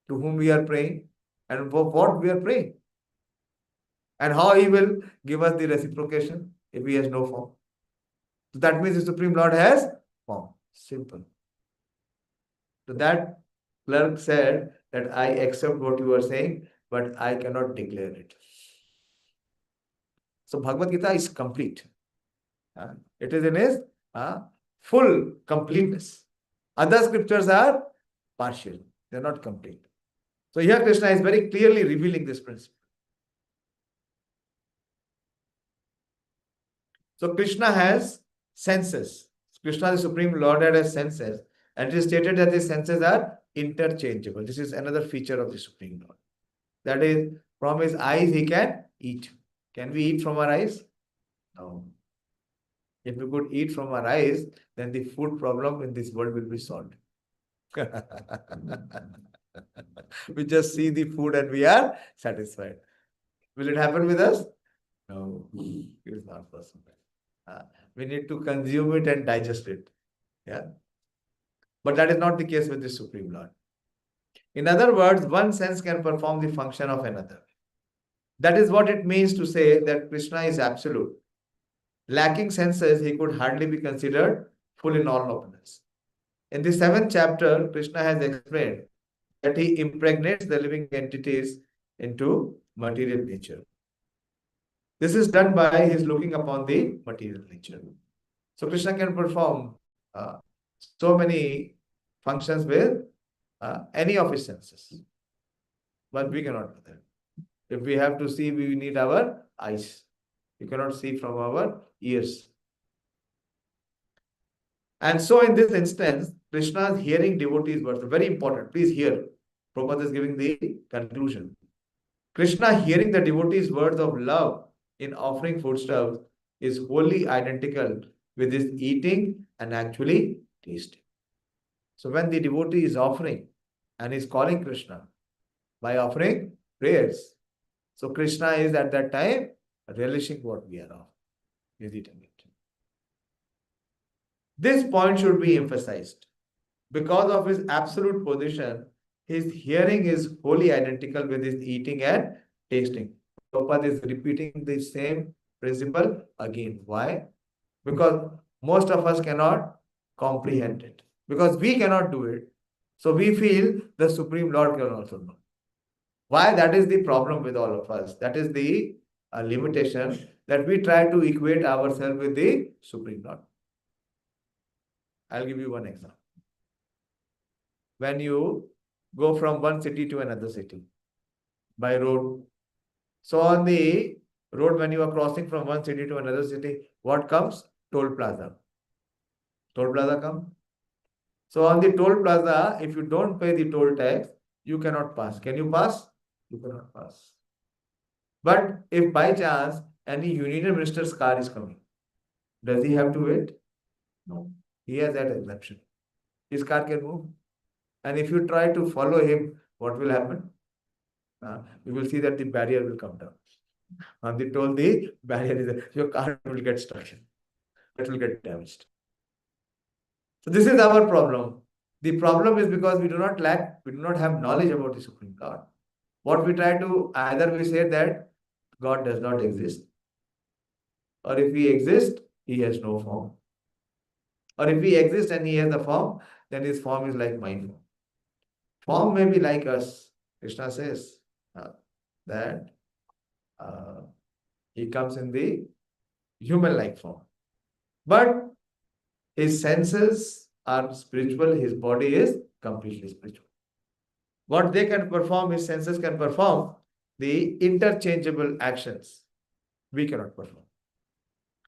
To whom we are praying? And for what we are praying? And how he will give us the reciprocation if he has no form? So that means the Supreme Lord has form. Simple. So that clerk said that I accept what you are saying, but I cannot declare it. So Bhagavad Gita is complete. It is in his full completeness. Other scriptures are partial, they are not complete. So here Krishna is very clearly revealing this principle. So Krishna has senses. Krishna, the Supreme Lord, has senses. And it is stated that his senses are interchangeable. This is another feature of the Supreme Lord. That is, from his eyes he can eat. Can we eat from our eyes? No. If we could eat from our eyes, then the food problem in this world will be solved. We just see the food and we are satisfied. Will it happen with us? No, it is not possible. We need to consume it and digest it. Yeah. But that is not the case with the Supreme Lord. In other words, one sense can perform the function of another. That is what it means to say that Krishna is absolute. Lacking senses, he could hardly be considered full in all nobleness. In the 7th chapter, Krishna has explained that he impregnates the living entities into material nature. This is done by his looking upon the material nature. So Krishna can perform so many functions with any of his senses. But we cannot do that. If we have to see, we need our eyes. We cannot see from our ears. And so in this instance, Krishna's hearing devotees' words, very important. Please hear. Prabhupada is giving the conclusion. Krishna hearing the devotees' words of love in offering foodstuffs is wholly identical with his eating and actually tasting. So when the devotee is offering and is calling Krishna by offering prayers, so Krishna is at that time relishing what we are offering. He is eating it. This point should be emphasized. Because of his absolute position, his hearing is wholly identical with his eating and tasting. Prabhupada is repeating the same principle again. Why? Because most of us cannot comprehend it. Because we cannot do it. So we feel the Supreme Lord can also know. Why? That is the problem with all of us. That is the limitation, that we try to equate ourselves with the Supreme Lord. I'll give you one example. When you go from one city to another city by road, so on the road, when you are crossing from one city to another city, what comes? Toll plaza. Toll plaza comes. So on the toll plaza, if you don't pay the toll tax, you cannot pass. Can you pass? You cannot pass. But if by chance any union minister's car is coming, does he have to wait? No. He has that exemption. His car can move. And if you try to follow him, what will happen? You will see that the barrier will come down. On the toll, the barrier is there. Your car will get stuck. It will get damaged. So this is our problem. The problem is because we do not have knowledge about the Supreme Lord. What we try to, either we say that God does not exist, or if he exists, he has no form. Or if he exists and he has a form, then his form is like my form. Form may be like us. Krishna says that he comes in the human-like form. But his senses are spiritual, his body is completely spiritual. What they can perform, his senses can perform the interchangeable actions. We cannot perform.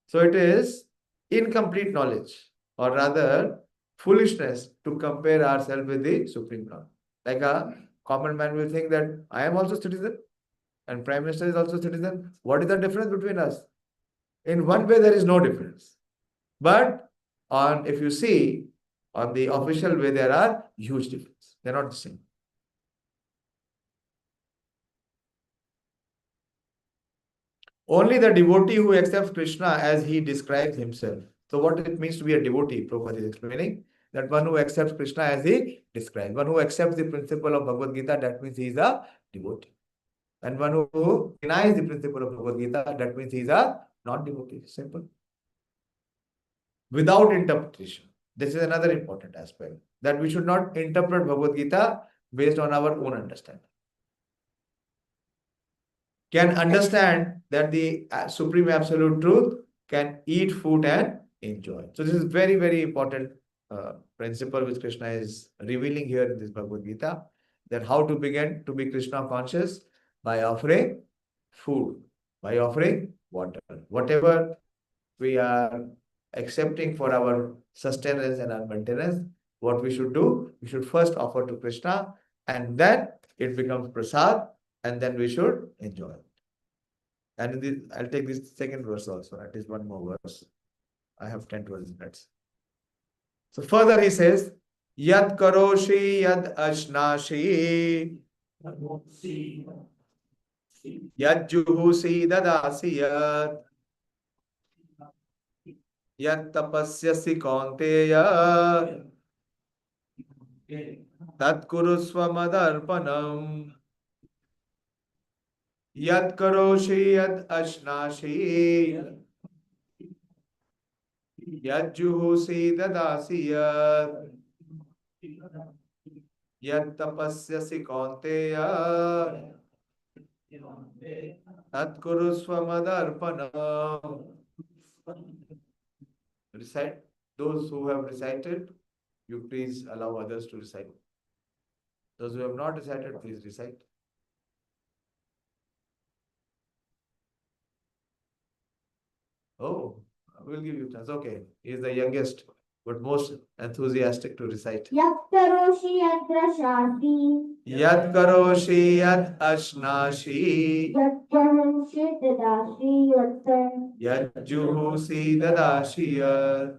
So it is incomplete knowledge, or rather foolishness, to compare ourselves with the Supreme Lord. Like a common man will think that I am also citizen and Prime Minister is also citizen. What is the difference between us? In one way, there is no difference. But if you see, on the official way, there are huge differences. They are not the same. Only the devotee who accepts Krishna as he describes himself. So what it means to be a devotee, Prabhupada is explaining, that one who accepts Krishna as he describes. One who accepts the principle of Bhagavad Gita, that means he is a devotee. And one who denies the principle of Bhagavad Gita, that means he is a non-devotee. Simple. Without interpretation. This is another important aspect, that we should not interpret Bhagavad Gita based on our own understanding. Can understand that the supreme absolute truth can eat food and enjoy. So this is very, very important principle which Krishna is revealing here in this Bhagavad Gita, that how to begin to be Krishna conscious by offering food, by offering water. Whatever we are accepting for our sustenance and our maintenance, what we should do, we should first offer to Krishna, and then it becomes prasad, and then we should enjoy it. And in this, I'll take this second verse also, at least one more verse. I have 10 12 minutes. So further he says, Yad karoshi yad ashnashi yad juhusi dadasi yad tapasyasi kaunteya tat kurusva madarpanam yad karoshi yad ashnashi yad juhusi dadasi yad tapasyasi kaunteya tat kurusva madarpanam. Recite. Those who have recited, you please allow others to recite. Those who have not recited, please recite. Oh, we'll give you chance. Okay, he is the youngest, but most enthusiastic to recite. Yat karoshi yat rashati. Yad karoshi yad ashnashi Yat karoshi dadashi yat. yad juhusi dadashi yad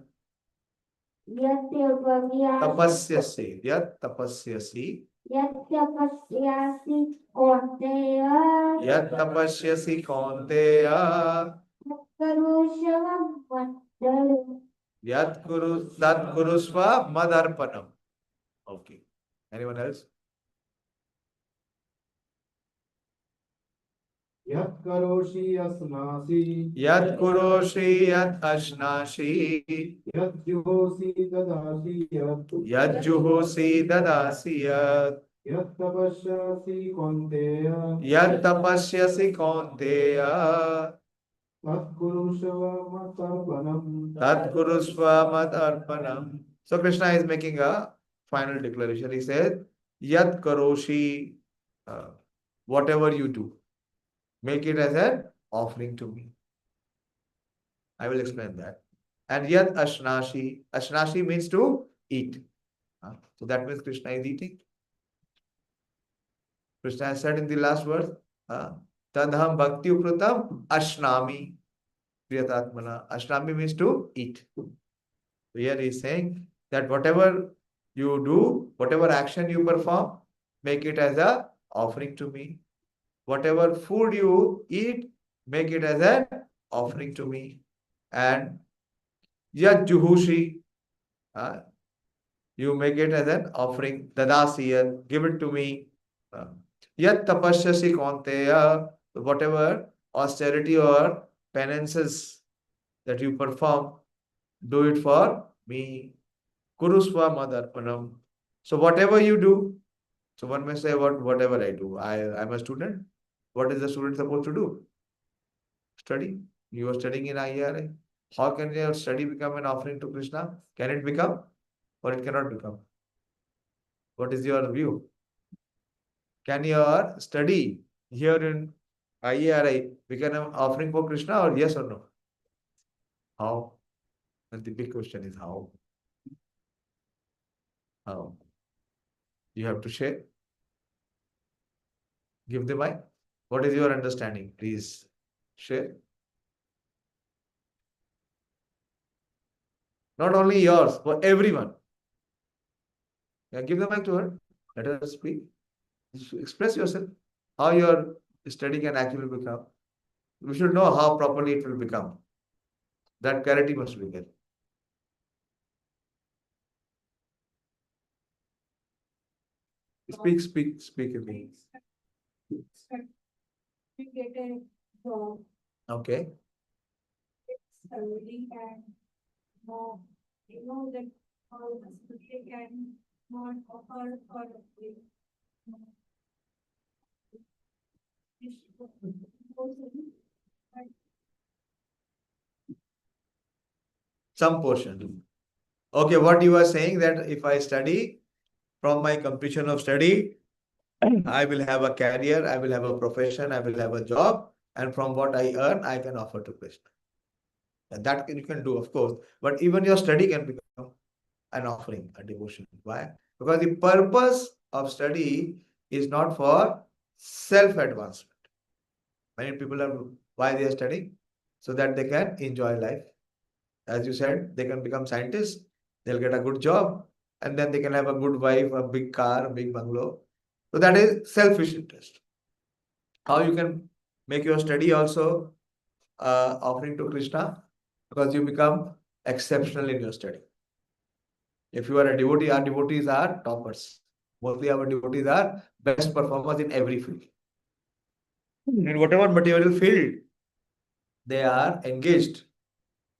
Yat yapavyasi. tapasyasi yad tapasyasi Yat yapasyasi konteya. yad tapasyasi kaunteya Karushavam vandalu. yad kurusva madarpanam. Okay. Anyone else? Yat karoshi asnasi. Yad kuroshi yad ashnashi Yat juhosi dadashi yat. yad juhosi dadasi yad Yat tapashyasi konteya. yad tapasyasi kaunteya Tat kurushava matarpanam. tat kurusva madarpanam. So Krishna is making a final declaration. He said, Yad karoshi, whatever you do, make it as an offering to me. I will explain that. And yad ashnashi, ashnashi means to eat. So that means Krishna is eating. Krishna has said in the last verse, Tadham bhakti upratam ashnami priyatatmana. Ashnami means to eat. So here he is saying that whatever you do, whatever action you perform, make it as a offering to me. Whatever food you eat, make it as an offering to me. And yad juhushi, you make it as an offering. Dadasiyat, give it to me. Yat tapasyasi kaunteya, whatever austerity or penances that you perform, do it for me. Kurusva madarpanam. So whatever you do, so one may say, whatever I do, I'm a student. What is the student supposed to do? Study. You are studying in IERA. How can your study become an offering to Krishna? Can it become or it cannot become? What is your view? Can your study here in IERI become an offering for Krishna, or yes or no? How? And the big question is how? How? You have to share. Give the mic. What is your understanding? Please share. Not only yours, for everyone. Yeah, give the mic to her. Let her speak. Express yourself. How your study can actually become. We should know how properly it will become. That clarity must be there. Speak with me. We get a job, Okay. study and that how they can not offer or some portion. Okay, what you are saying that if I study, from my completion of study, I will have a career, I will have a profession, I will have a job, and from what I earn, I can offer to Krishna. And that you can do, of course, but even your study can become an offering, a devotion. Why? Because the purpose of study is not for self-advancement. Many people are why they are studying, so that they can enjoy life. As you said, they can become scientists, they'll get a good job, and then they can have a good wife, a big car, a big bungalow. So that is selfish interest. How you can make your study also offering to Krishna? Because you become exceptional in your study. If you are a devotee, our devotees are toppers. Mostly our devotees are best performers in every field. In whatever material field they are engaged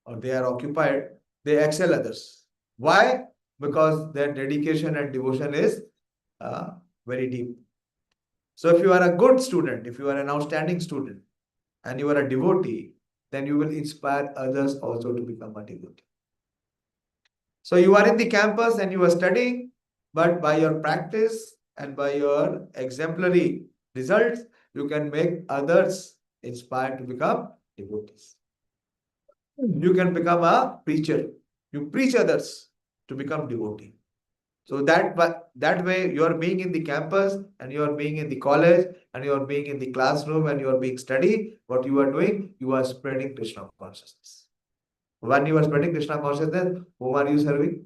or they are occupied, they excel others. Why? Because their dedication and devotion is very deep. So if you are a good student, if you are an outstanding student, and you are a devotee, then you will inspire others also to become a devotee. So you are in the campus and you are studying, but by your practice and by your exemplary results, you can make others inspired to become devotees. You can become a preacher. You preach others to become devotee. So that way you are being in the campus and you are being in the college and you are being in the classroom and you are being study. What you are doing, you are spreading Krishna consciousness. When you are spreading Krishna consciousness, whom are you serving?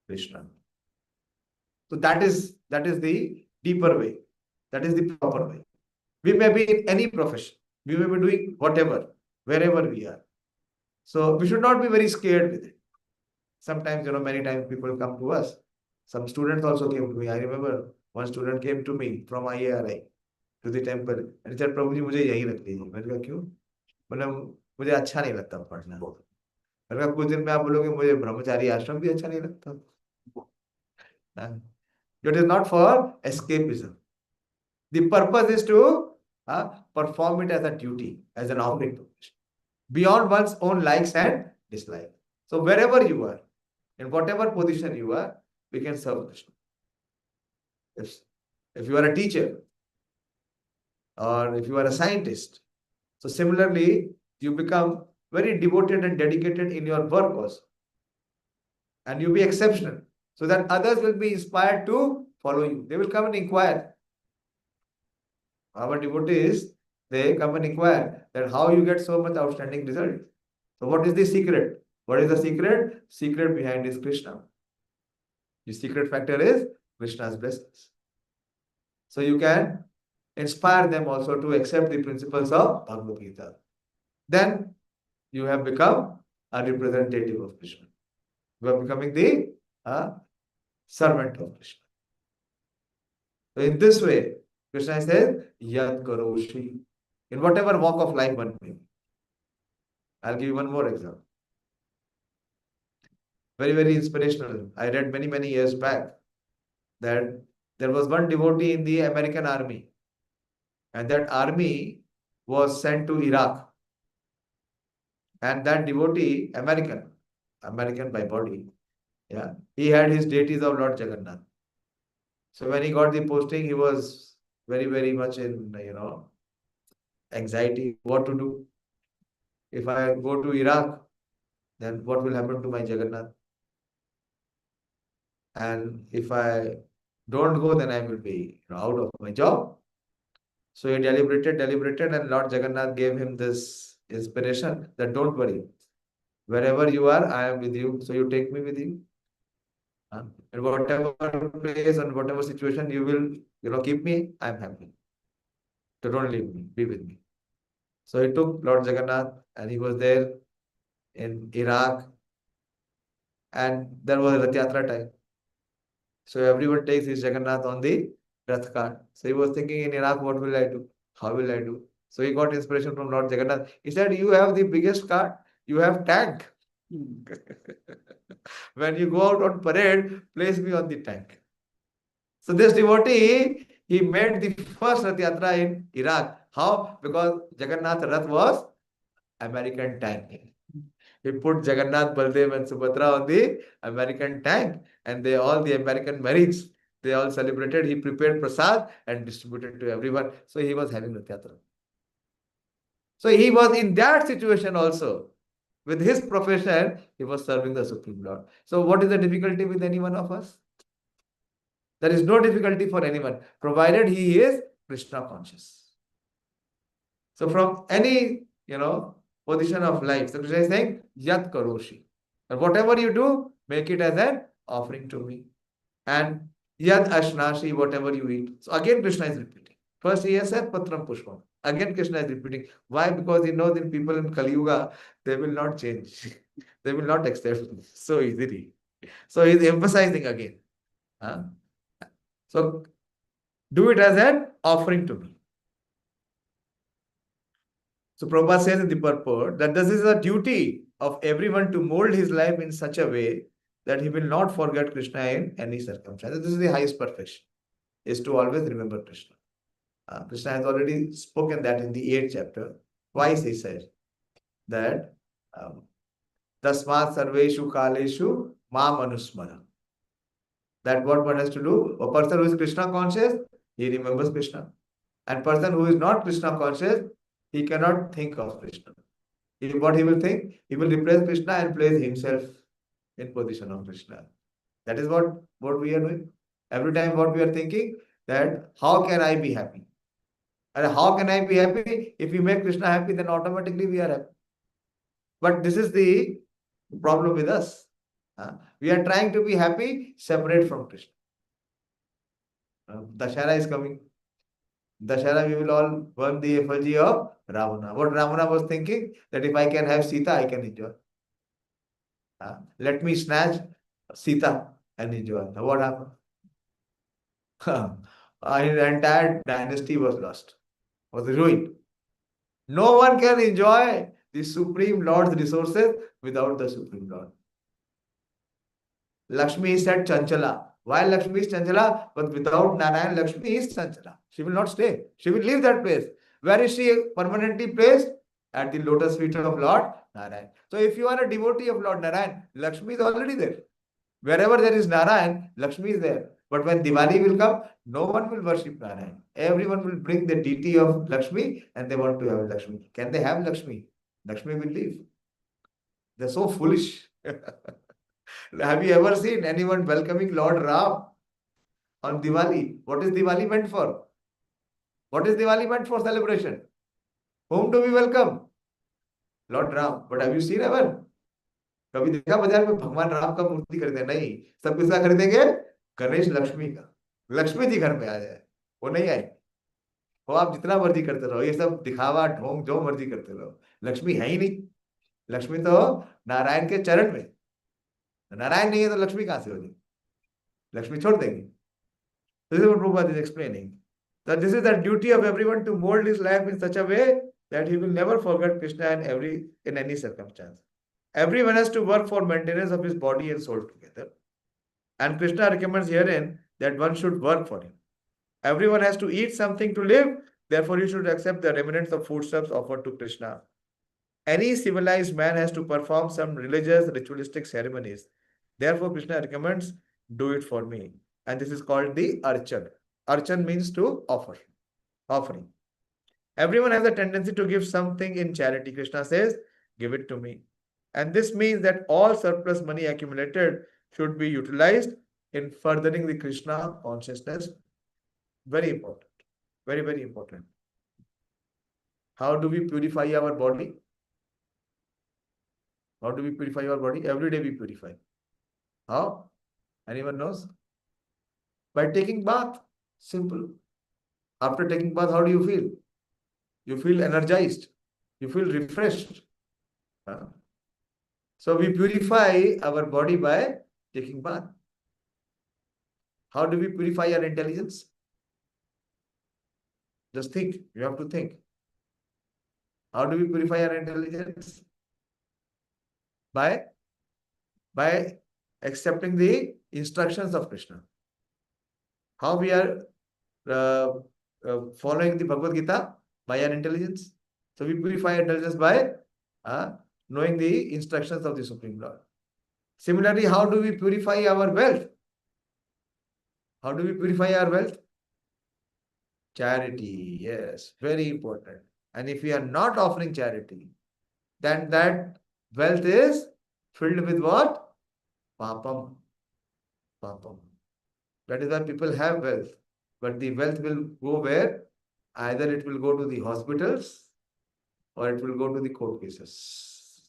Krishna. So that is the deeper way. That is the proper way. We may be in any profession. We may be doing whatever, wherever we are. So we should not be very scared with it. Sometimes, many times people come to us. Some students also came to me. I remember one student came to me from IARI to the temple and said, "Prabhu ji, मुझे यहीं रख लीजिए." मैंने कहा क्यों? मतलब मुझे अच्छा नहीं लगता पढ़ना। मैंने कहा कुछ दिन में आप बोलोगे मुझे ब्रह्मचारी आश्रम भी अच्छा नहीं लगता। It is not for escapism. The purpose is to perform it as a duty, as an offering to Krishna, beyond one's own likes and dislikes. So wherever you are, in whatever position you are, we can serve Krishna. If you are a teacher or if you are a scientist, so similarly, you become very devoted and dedicated in your work also. And you be exceptional so that others will be inspired to follow you. They will come and inquire. Our devotees, they come and inquire that how you get so much outstanding result. So what is the secret? What is the secret? Secret behind is Krishna. The secret factor is Krishna's blessings. So you can inspire them also to accept the principles of Bhagavad Gita. Then you have become a representative of Krishna. You are becoming the servant of Krishna. So in this way, Krishna says, Yad Karoshi. In whatever walk of life one may be. I'll give you one more example. Very, very inspirational. I read many, many years back that there was one devotee in the American army. And that army was sent to Iraq. And that devotee, American by body, he had his deities of Lord Jagannath. So when he got the posting, he was very, very much in, anxiety, what to do. If I go to Iraq, then what will happen to my Jagannath? And if I don't go, then I will be out of my job. So he deliberated, and Lord Jagannath gave him this inspiration that don't worry. Wherever you are, I am with you. So you take me with you. And whatever place and whatever situation you will, keep me, I am happy. So don't leave me, be with me. So he took Lord Jagannath and he was there in Iraq. And there was Rath Yatra time. So everyone takes his Jagannath on the Rath cart. So he was thinking in Iraq, what will I do? How will I do? So he got inspiration from Lord Jagannath. He said, you have the biggest cart. You have tank. When you go out on parade, place me on the tank. So this devotee, he made the first Rath Yatra in Iraq. How? Because Jagannath Rath was American tank. He put Jagannath, Baldev, and Subhadra on the American tank, and all the American marines, they all celebrated. He prepared prasad and distributed to everyone. So he was having Rath Yatra. So he was in that situation also. With his profession, he was serving the Supreme Lord. So what is the difficulty with any one of us? There is no difficulty for anyone, provided he is Krishna conscious. So from any, position of life, so Krishna is saying, Yat Karoshi. And whatever you do, make it as an offering to me. And Yat Ashnashi, whatever you eat. So again, Krishna is repeating. First he has said Patram Pushpam. Again, Krishna is repeating. Why? Because he knows that people in Kali Yuga, they will not change. They will not accept so easily. So he is emphasizing again. Huh? So do it as an offering to me. So Prabhupada says in the purport that this is a duty of everyone to mold his life in such a way that he will not forget Krishna in any circumstance. This is the highest perfection, is to always remember Krishna. Krishna has already spoken that in the 8th chapter. Twice he said that Tasmat Sarveshu Kaleshu Mam Anusmara. That what one has to do. A person who is Krishna conscious, he remembers Krishna. And person who is not Krishna conscious, he cannot think of Krishna. What he will think? He will replace Krishna and place himself in position of Krishna. That is what we are doing. Every time what we are thinking, that how can I be happy? And how can I be happy? If we make Krishna happy, then automatically we are happy. But this is the problem with us. We are trying to be happy separate from Krishna. Dashara is coming. Dashara, we will all burn the effigy of Ravana. What Ravana was thinking? That if I can have Sita, I can enjoy. Let me snatch Sita and enjoy. Now what happened? His entire dynasty was lost, was ruined. No one can enjoy the Supreme Lord's resources without the Supreme Lord. Lakshmi is said Chanchala. Why Lakshmi is Chanchala? But without Narayan, Lakshmi is Chanchala. She will not stay. She will leave that place. Where is she permanently placed? At the lotus feet of Lord Narayan. So if you are a devotee of Lord Narayan, Lakshmi is already there. Wherever there is Narayan, Lakshmi is there. But when Diwali will come, no one will worship Narayan. Everyone will bring the deity of Lakshmi and they want to have Lakshmi. Can they have Lakshmi? Lakshmi will leave. They're so foolish. Have you ever seen anyone welcoming Lord Ram on Diwali? What is Diwali meant for? What is Diwali meant for celebration? Whom do we welcome? Lord Ram. But have you seen ever? कभी देखा बाजार में भगवान राम का मूर्ति खरीदे? नहीं, सब किसका खरीदेंगे? गणेश लक्ष्मी का. लक्ष्मी जी घर में आ जाए, वो नहीं आए. वो आप जितना मर्जी करते रहो, ये सब दिखावा ढोंग जो मर्जी करते रहो, लक्ष्मी है ही नहीं. लक्ष्मी तो नारायण के चरण में. नारायण नहीं है तो लक्ष्मी कहां से होगी? लक्ष्मी छोड़ देंगे. This is what Prabhupada is explaining. That this is the duty of everyone to mold his life in such a way that he will never forget Krishna in any circumstance. Everyone has to work for maintenance of his body and soul together. And Krishna recommends herein that one should work for him. Everyone has to eat something to live, therefore you should accept the remnants of foodstuffs offered to Krishna. Any civilized man has to perform some religious ritualistic ceremonies. Therefore Krishna recommends, do it for me. And this is called the archan. Archan means to offer, offering. Everyone has a tendency to give something in charity. Krishna says, give it to me. And this means that all surplus money accumulated should be utilized in furthering the Krishna consciousness. Very important. Very, very important. How do we purify our body? How do we purify our body? Every day we purify. How? Anyone knows? By taking bath. Simple. After taking bath, how do you feel? You feel energized. You feel refreshed. So we purify our body by taking bath. How do we purify our intelligence? Just think. You have to think. How do we purify our intelligence? By accepting the instructions of Krishna. How we are following the Bhagavad Gita? By our intelligence. So we purify our intelligence by knowing the instructions of the Supreme Lord. Similarly, how do we purify our wealth? How do we purify our wealth? Charity, yes, very important. And if we are not offering charity, then that wealth is filled with what? Papam. Papam. That is why people have wealth. But the wealth will go where? Either it will go to the hospitals or it will go to the court cases.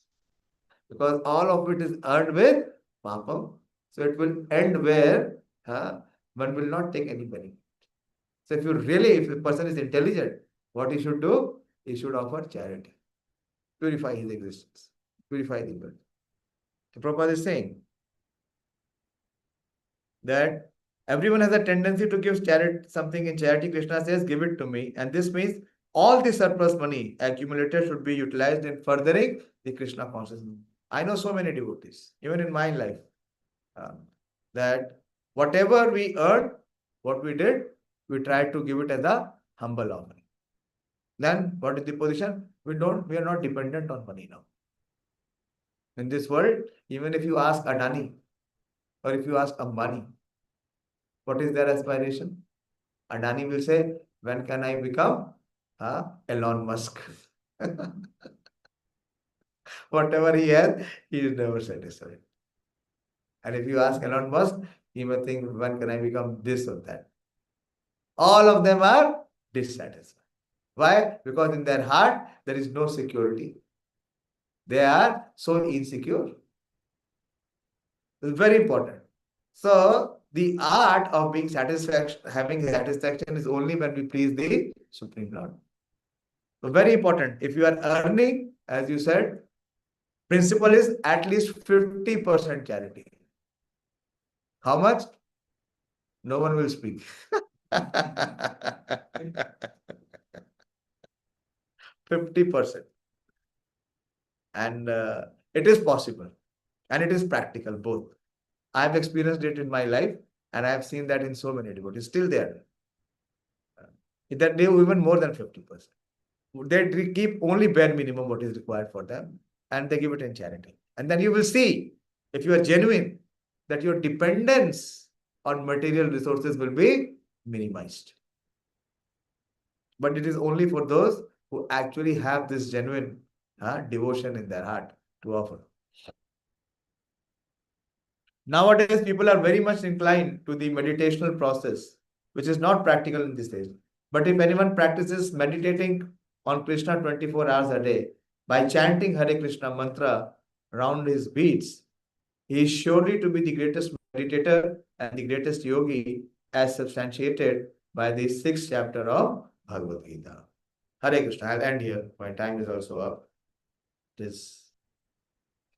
Because all of it is earned with papam. So it will end where one will not take any benefit. So if a person is intelligent, what he should do? He should offer charity. Purify his existence. Purify the world. The Prabhupada is saying that everyone has a tendency to give charity, something in charity. Krishna says, give it to me. And this means all the surplus money accumulated should be utilized in furthering the Krishna consciousness. I know so many devotees, even in my life, that whatever we earned, what we did, we tried to give it as a humble offering. Then what is the position? We are not dependent on money now. In this world, even if you ask Adani or if you ask Ambani, what is their aspiration? Adani will say, when can I become Elon Musk? Whatever he has, he is never satisfied. And if you ask Elon Musk, he may think, when can I become this or that? All of them are dissatisfied. Why? Because in their heart, there is no security. They are so insecure. It's very important. So, the art of being having satisfaction is only when we please the Supreme Lord. So, very important. If you are earning, as you said, principle is at least 50% charity. How much? No one will speak. 50%. And it is possible. And it is practical, both. I have experienced it in my life, and I have seen that in so many devotees. Still there. That they even more than 50%. They keep only bare minimum what is required for them, and they give it in charity. And then you will see, if you are genuine, that your dependence on material resources will be minimized. But it is only for those who actually have this genuine devotion in their heart to offer. Nowadays, people are very much inclined to the meditational process, which is not practical in this age. But if anyone practices meditating on Krishna 24 hours a day by chanting Hare Krishna mantra around his beats, he is surely to be the greatest meditator and the greatest yogi, as substantiated by the 6th chapter of Bhagavad Gita. Hare Krishna. I'll end here. My time is also up. It is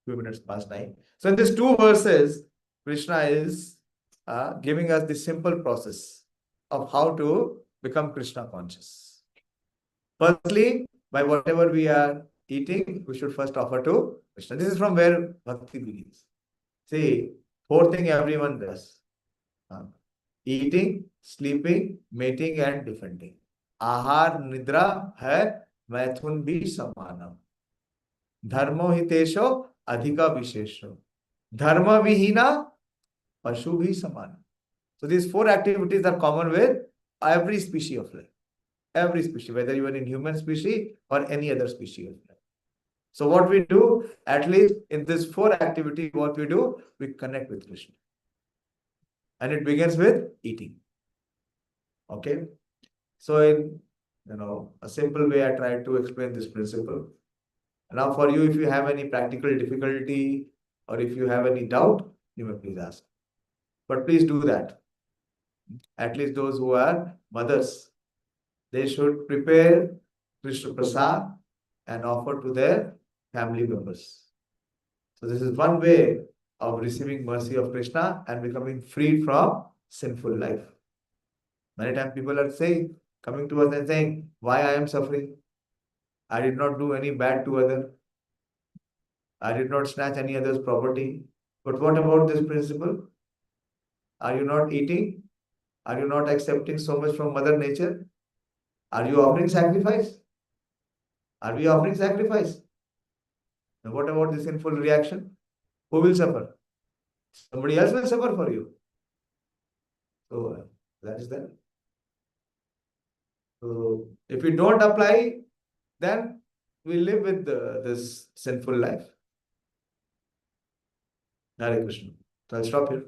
few minutes past 9. So in these two verses, Krishna is giving us the simple process of how to become Krishna conscious. Firstly, by whatever we are eating, we should first offer to Krishna. This is from where Bhakti begins. See, 4 things everyone does. Eating, sleeping, mating and defending. Ahar nidra hai maithun bhi samanam. Dharmo hitesho adhika vishesho. Dharma vihina pashu bhi samanam. So these 4 activities are common with every species of life. Every species, whether you are in human species or any other species of life. So what we do, at least in this 4 activities, what we do, we connect with Krishna. And it begins with eating. Okay. So in a simple way, I tried to explain this principle. Now for you, if you have any practical difficulty or if you have any doubt, you may please ask. But please do that. At least those who are mothers, they should prepare Krishna Prasad and offer to their family members. So this is one way of receiving mercy of Krishna and becoming free from sinful life. Many times people are coming to us and saying, why I am suffering? I did not do any bad to other. I did not snatch any other's property. But what about this principle? Are you not eating? Are you not accepting so much from Mother Nature? Are you offering sacrifice? Are we offering sacrifice? And what about the sinful reaction? Who will suffer? Somebody else will suffer for you. So that is that. So if we don't apply, then we live with this sinful life. Hare Krishna. So I'll stop here.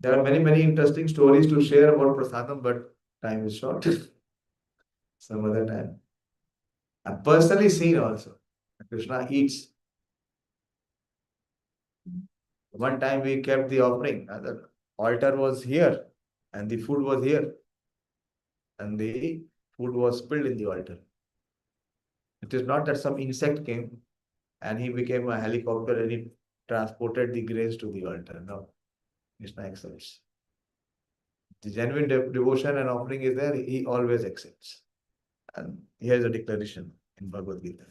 There are many interesting stories to share about prasadam, but time is short. Some other time. I've personally seen also. Krishna eats. One time we kept the offering. The altar was here and the food was here. And the food was spilled in the altar. It is not that some insect came and he became a helicopter and he transported the grains to the altar. No. Krishna accepts. The genuine devotion and offering is there, he always accepts. And here's a declaration in Bhagavad Gita.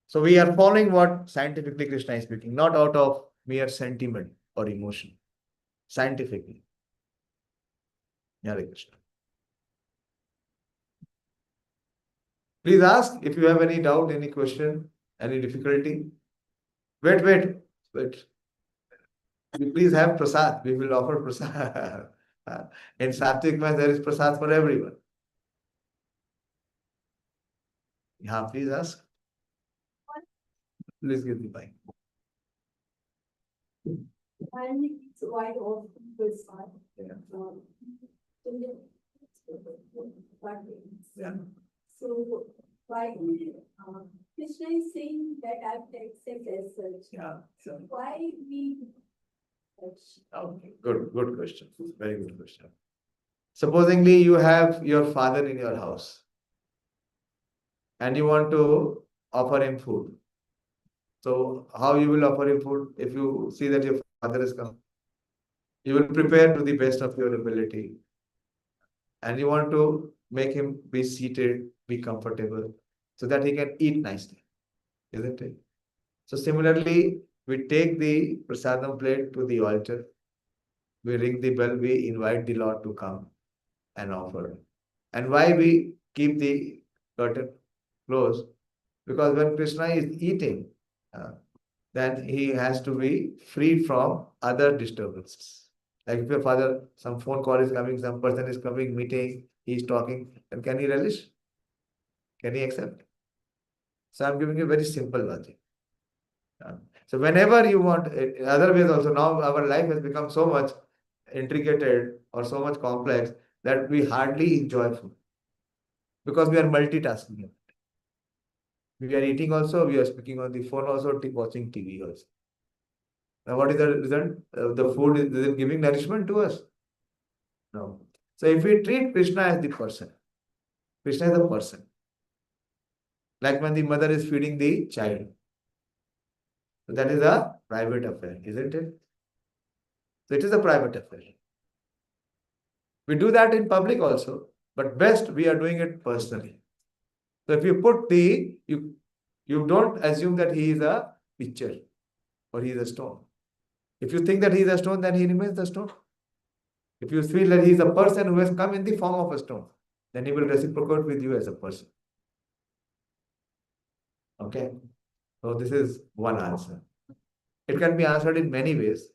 So we are following what scientifically Krishna is speaking, not out of mere sentiment or emotion. Scientifically. Hare Krishna. Please ask if you have any doubt, any question, any difficulty. Wait. You please have prasad. We will offer prasad. In Sattvic Mass, there is prasad for everyone. Yeah, please ask. Please give the mic. And it's wide open this side. Yeah. But Yeah. so why Krishna is saying that I have to accept as such. Yeah. So, Why we okay. Good question. Very good question. Supposingly you have your father in your house and you want to offer him food. So how you will offer him food if you see that your father is come? You will prepare to the best of your ability. And you want to make him be seated, be comfortable, so that he can eat nicely. Isn't it? So similarly, we take the prasadam plate to the altar. We ring the bell, we invite the Lord to come and offer. And why we keep the curtain closed? Because when Krishna is eating, then he has to be free from other disturbances. Like if your father, some phone call is coming, some person is coming, meeting, he is talking, then can he relish? Can he accept? So I'm giving you a very simple logic. So whenever you want, in other ways also, now our life has become so much intricate or so much complex that we hardly enjoy food. Because we are multitasking. We are eating also, we are speaking on the phone also, watching TV also. Now what is the result? The food, is it giving nourishment to us? No. So if we treat Krishna as the person, Krishna is a person. Like when the mother is feeding the child. So that is a private affair, isn't it? So it is a private affair. We do that in public also, but best we are doing it personally. So if you put you don't assume that he is a picture or he is a stone. If you think that he is a stone, then he remains the stone. If you feel that he is a person who has come in the form of a stone, then he will reciprocate with you as a person. Okay? So this is one answer. It can be answered in many ways.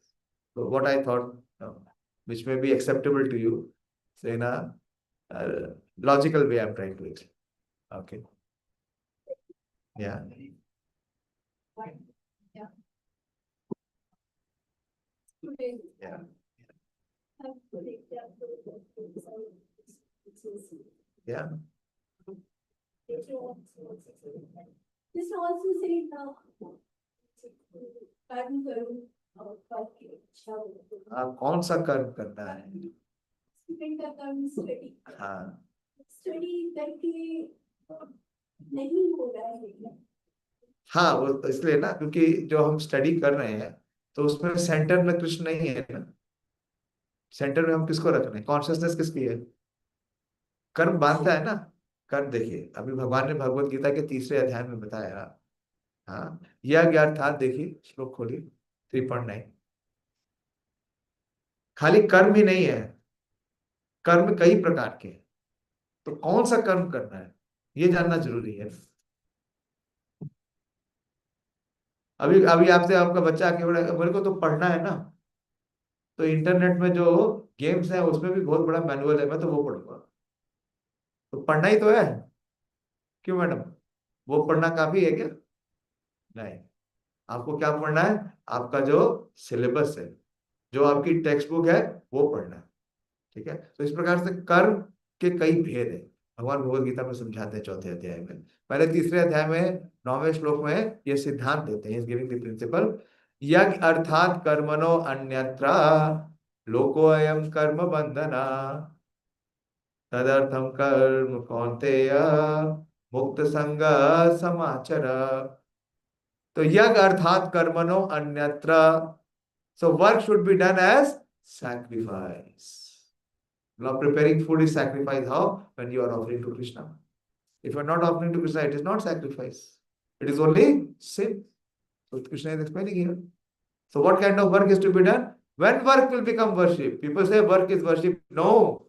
So what I thought, which may be acceptable to you, so in a logical way, I'm trying to explain. Okay. Yeah. today Yeah. have good example of Yeah. this also say now कर्म करो और फल की इच्छा हो कौन सा कर्म करना है? स्टूडेंट का कर्म स्टडी हाँ. स्टडी करके नहीं हो रहा है हाँ, वो इसलिए ना, क्योंकि जो हम स्टडी कर रहे हैं तो उसमें सेंटर में कृष्ण नहीं है ना. सेंटर में हम किसको रख रहे हैं? कॉन्शियसनेस किसकी है? कर्म बांधता है ना. कर्म देखिए, अभी भगवान ने भगवत गीता के 3रे अध्याय में बताया. हाँ, यह ज्ञान था. देखिए श्लोक खोलिए 3.9. खाली कर्म ही नहीं है, कर्म कई प्रकार के हैं. तो कौन सा कर्म करना है? ये जानना जरूरी है। अभी अभी आपसे आपका बच्चा आके बोला मेरे को तो पढ़ना है ना, तो इंटरनेट में जो गेम्स है उसमें भी बहुत बड़ा मैनुअल है, मैं तो वो पढ़ूंगा। तो पढ़ना ही तो है, क्यों मैडम? वो पढ़ना काफी है क्या? नहीं, आपको क्या पढ़ना है? आपका जो सिलेबस है, जो आपकी टेक्स्ट बुक है, वो पढ़ना है। ठीक है, तो इस प्रकार से कर्म के कई भेद है, भगवान भगवत गीता में समझाते हैं चौथे अध्याय में। पहले तीसरे अध्याय में 9वें श्लोक में ये सिद्धांत देते हैं, गिविंग द प्रिंसिपल। यज्ञ अर्थात कर्मणो अन्यत्र लोकोऽयं कर्म बंधना तदर्थम कर्म कौन्तेय मुक्त संग समाचर। तो यज्ञ अर्थात कर्मणो अन्यत्र, so work should be done as sacrifice. Now preparing food is sacrifice. How? When you are offering to Krishna. If you are not offering to Krishna, it is not sacrifice. It is only sin. So Krishna is explaining here. So what kind of work is to be done? When work will become worship? People say work is worship. No.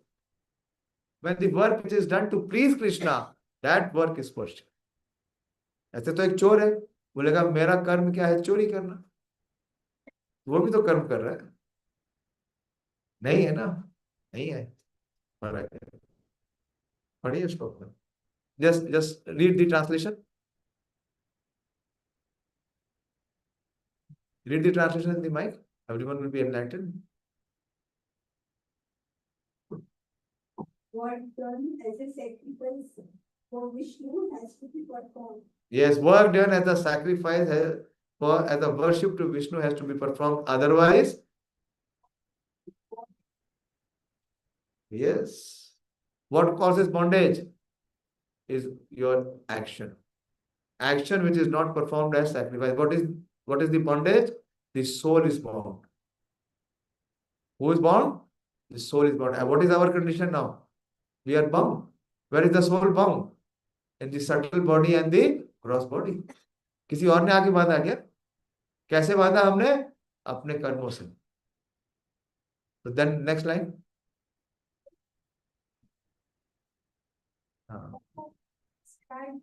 When the work which is done to please Krishna, that work is worship. ऐसे तो एक चोर है, बोलेगा मेरा कर्म क्या है? चोरी करना। वो भी तो कर्म कर रहा है, नहीं है ना? नहीं है, फर्क है। पढ़िए श्लोक में, just read the translation. Read the translation in the mic. Everyone will be enlightened. What done as a sacrifice for Vishnu has to be performed. Yes, work done as a sacrifice as a worship to Vishnu has to be performed. Otherwise, yes. What causes bondage is your action. Action which is not performed as sacrifice. What is the bondage? The soul is bound. Who is bound? The soul is bound. And what is our condition now? We are bound. Where is the soul bound? In the subtle body and the gross body. किसी और ने आके बांधा क्या? कैसे बांधा हमने? अपने कर्मों से। तो then next line. Stand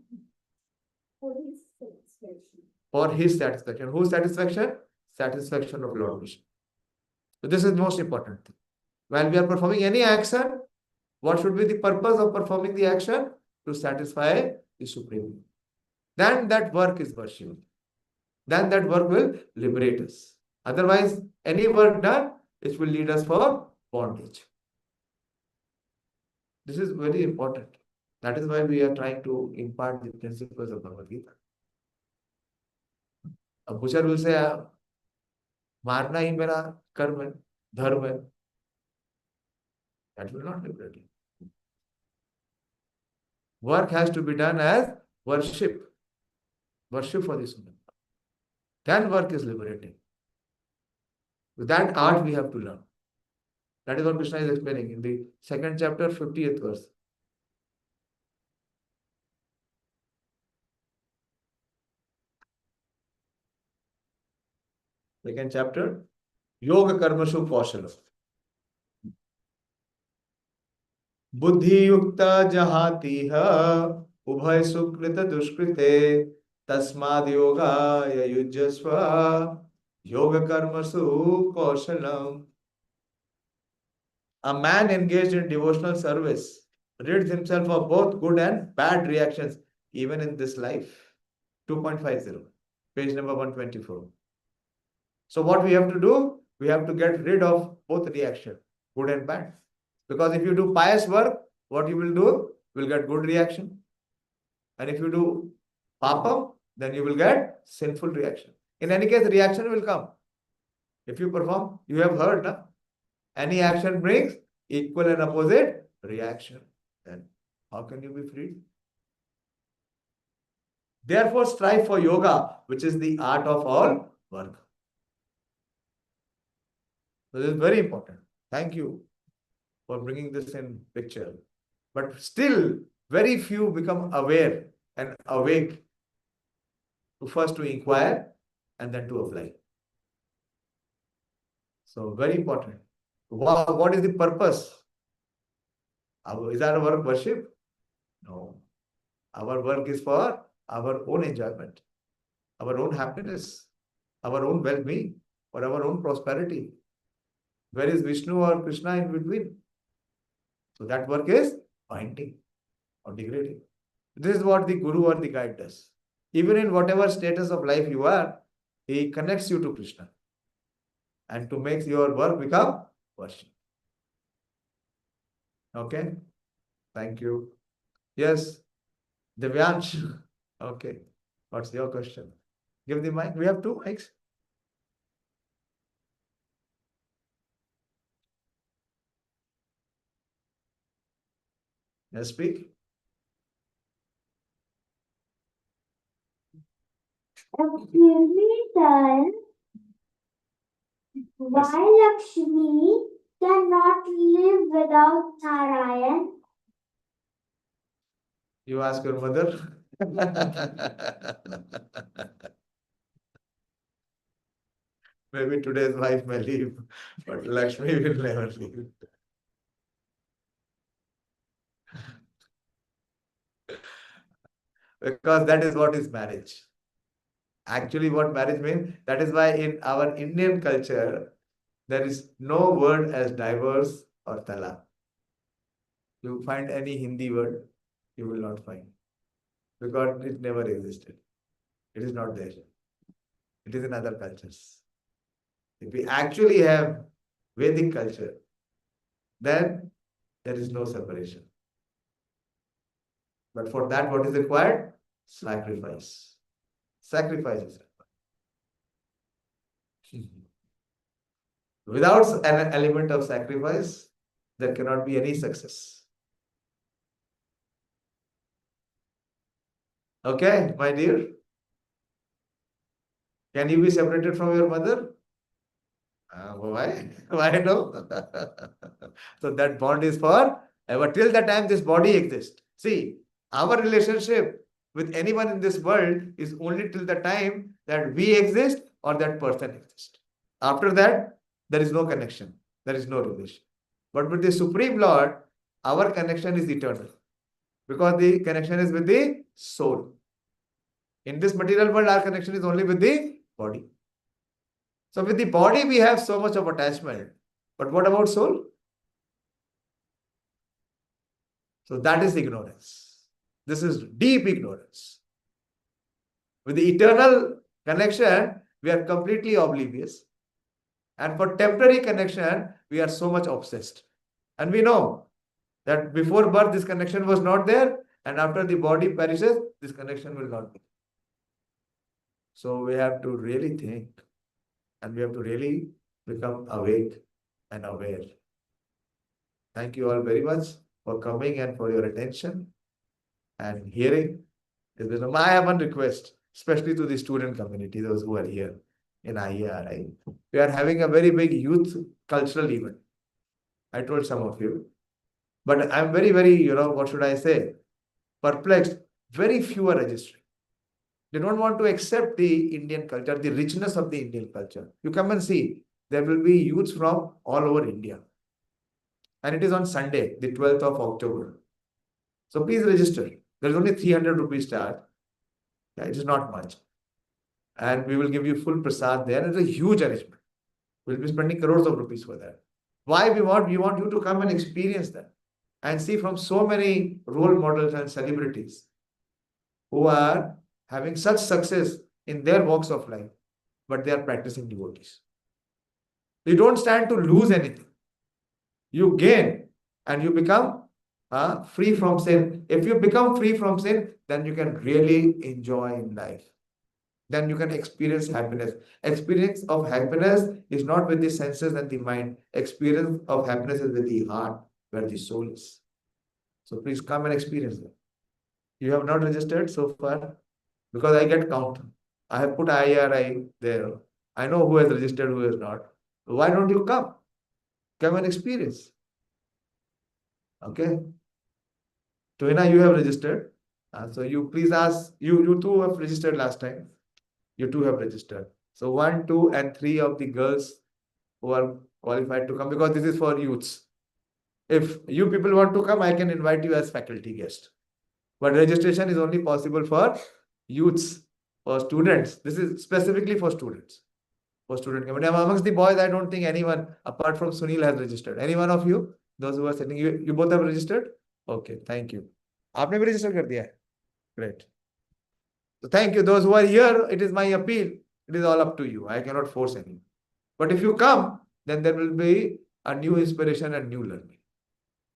for his satisfaction. For his satisfaction. Whose satisfaction? Satisfaction of Lord Vishnu. So this is most important thing. When we are performing any action, what should be the purpose of performing the action? To satisfy the Supreme. Then that work is worship. Then that work will liberate us. Otherwise, any work done, it will lead us for bondage. This is very important. That is why we are trying to impart the principles of Bhagavad Gita. अब butcher rule से मारना ही मेरा कर्म है, धर्म है, that will not liberate you. Work has to be done as worship for the Supreme. Then work is liberating. With that art we have to learn. That is what Krishna is explaining in the 2nd chapter, 50th verse. Second chapter, Yoga Karmashu Kaushala. बुद्धि युक्त जहातीह उभय सुकृत दुष्कृते तस्माद् योगाय युज्यस्व योग कर्मसु कौशलम. A man engaged in devotional service rids himself of both good and bad reactions even in this life. 2.50, page number 124. So what we have to do? We have to get rid of both reaction, good and bad. Because if you do pious work, what you will do? You will get good reaction. And if you do papam, then you will get sinful reaction. In any case, reaction will come. If you perform, you have heard, na? Any action brings equal and opposite reaction. Then how can you be free? Therefore, strive for yoga, which is the art of all work. So this is very important. Thank you for bringing this in picture. But still, very few become aware and awake to first to inquire and then to apply. So very important. What is the purpose? Is our work worship? No. Our work is for our own enjoyment, our own happiness, our own well-being, or our own prosperity. Where is Vishnu or Krishna in between? So that work is binding or degrading. This is what the guru or the guide does. Even in whatever status of life you are, he connects you to Krishna and to make your work become worship. Okay? Thank you. Yes, Divyansh. Okay. What's your question? Give the mic. We have two mics. Yes, speak. Excuse me, sir. Why Lakshmi cannot live without Narayan? You ask your mother. Maybe today's wife may leave, but Lakshmi will never leave. Because that is what is marriage. Actually, what marriage means, that is why in our Indian culture, there is no word as divorce or talaq. You find any Hindi word, you will not find. Because it never existed. It is not there. It is in other cultures. If we actually have Vedic culture, then there is no separation. But for that, what is required? Sacrifice. Sacrifice is required. Without an element of sacrifice, there cannot be any success. Okay, my dear? Can you be separated from your mother? Why? Why no? So that bond is for ever till the time this body exists. See, our relationship with anyone in this world is only till the time that we exist or that person exists. After that, there is no connection. There is no relation. But with the Supreme Lord, our connection is eternal. Because the connection is with the soul. In this material world, our connection is only with the body. So with the body, we have so much of attachment. But what about soul? So that is ignorance. This is deep ignorance. With the eternal connection, we are completely oblivious. And for temporary connection, we are so much obsessed. And we know that before birth, this connection was not there. And after the body perishes, this connection will not be. So we have to really think. And we have to really become awake and aware. Thank you all very much for coming and for your attention and hearing. I have one request, especially to the student community, those who are here in IARI. We are having a very big youth cultural event. I told some of you. But I'm very, what should I say? Perplexed. Very few are registering. They don't want to accept the Indian culture, the richness of the Indian culture. You come and see, there will be youths from all over India. And it is on Sunday, the 12th of October. So please register. There is only 300 rupees charge. Yeah, it is not much. And we will give you full prasad there. It's a huge arrangement. We'll be spending crores of rupees for that. Why we want you to come and experience that and see from so many role models and celebrities who are having such success in their walks of life, but they are practicing devotees. You don't stand to lose anything. You gain and you become free from sin. If you become free from sin, then you can really enjoy in life. Then you can experience happiness. Experience of happiness is not with the senses and the mind. Experience of happiness is with the heart, where the soul is. So please come and experience that. You have not registered so far? Because I get count. I have put IRI there. I know who has registered, who has not. Why don't you come? Come and experience. Okay. Tohina, you have registered. So you please ask, you two have registered last time. You two have registered. So 1, 2, and 3 of the girls who are qualified to come, because this is for youths. If you people want to come, I can invite you as faculty guest. But registration is only possible for youths, for students. This is specifically for students. For student committee. Amongst the boys, I don't think anyone apart from Sunil has registered. Any one of you? Those who are sitting, you both have registered? Okay, thank you. आपने भी register कर दिया है? Great. So thank you. Those who are here, it is my appeal. It is all up to you. I cannot force anyone. But if you come, then there will be a new inspiration and new learning.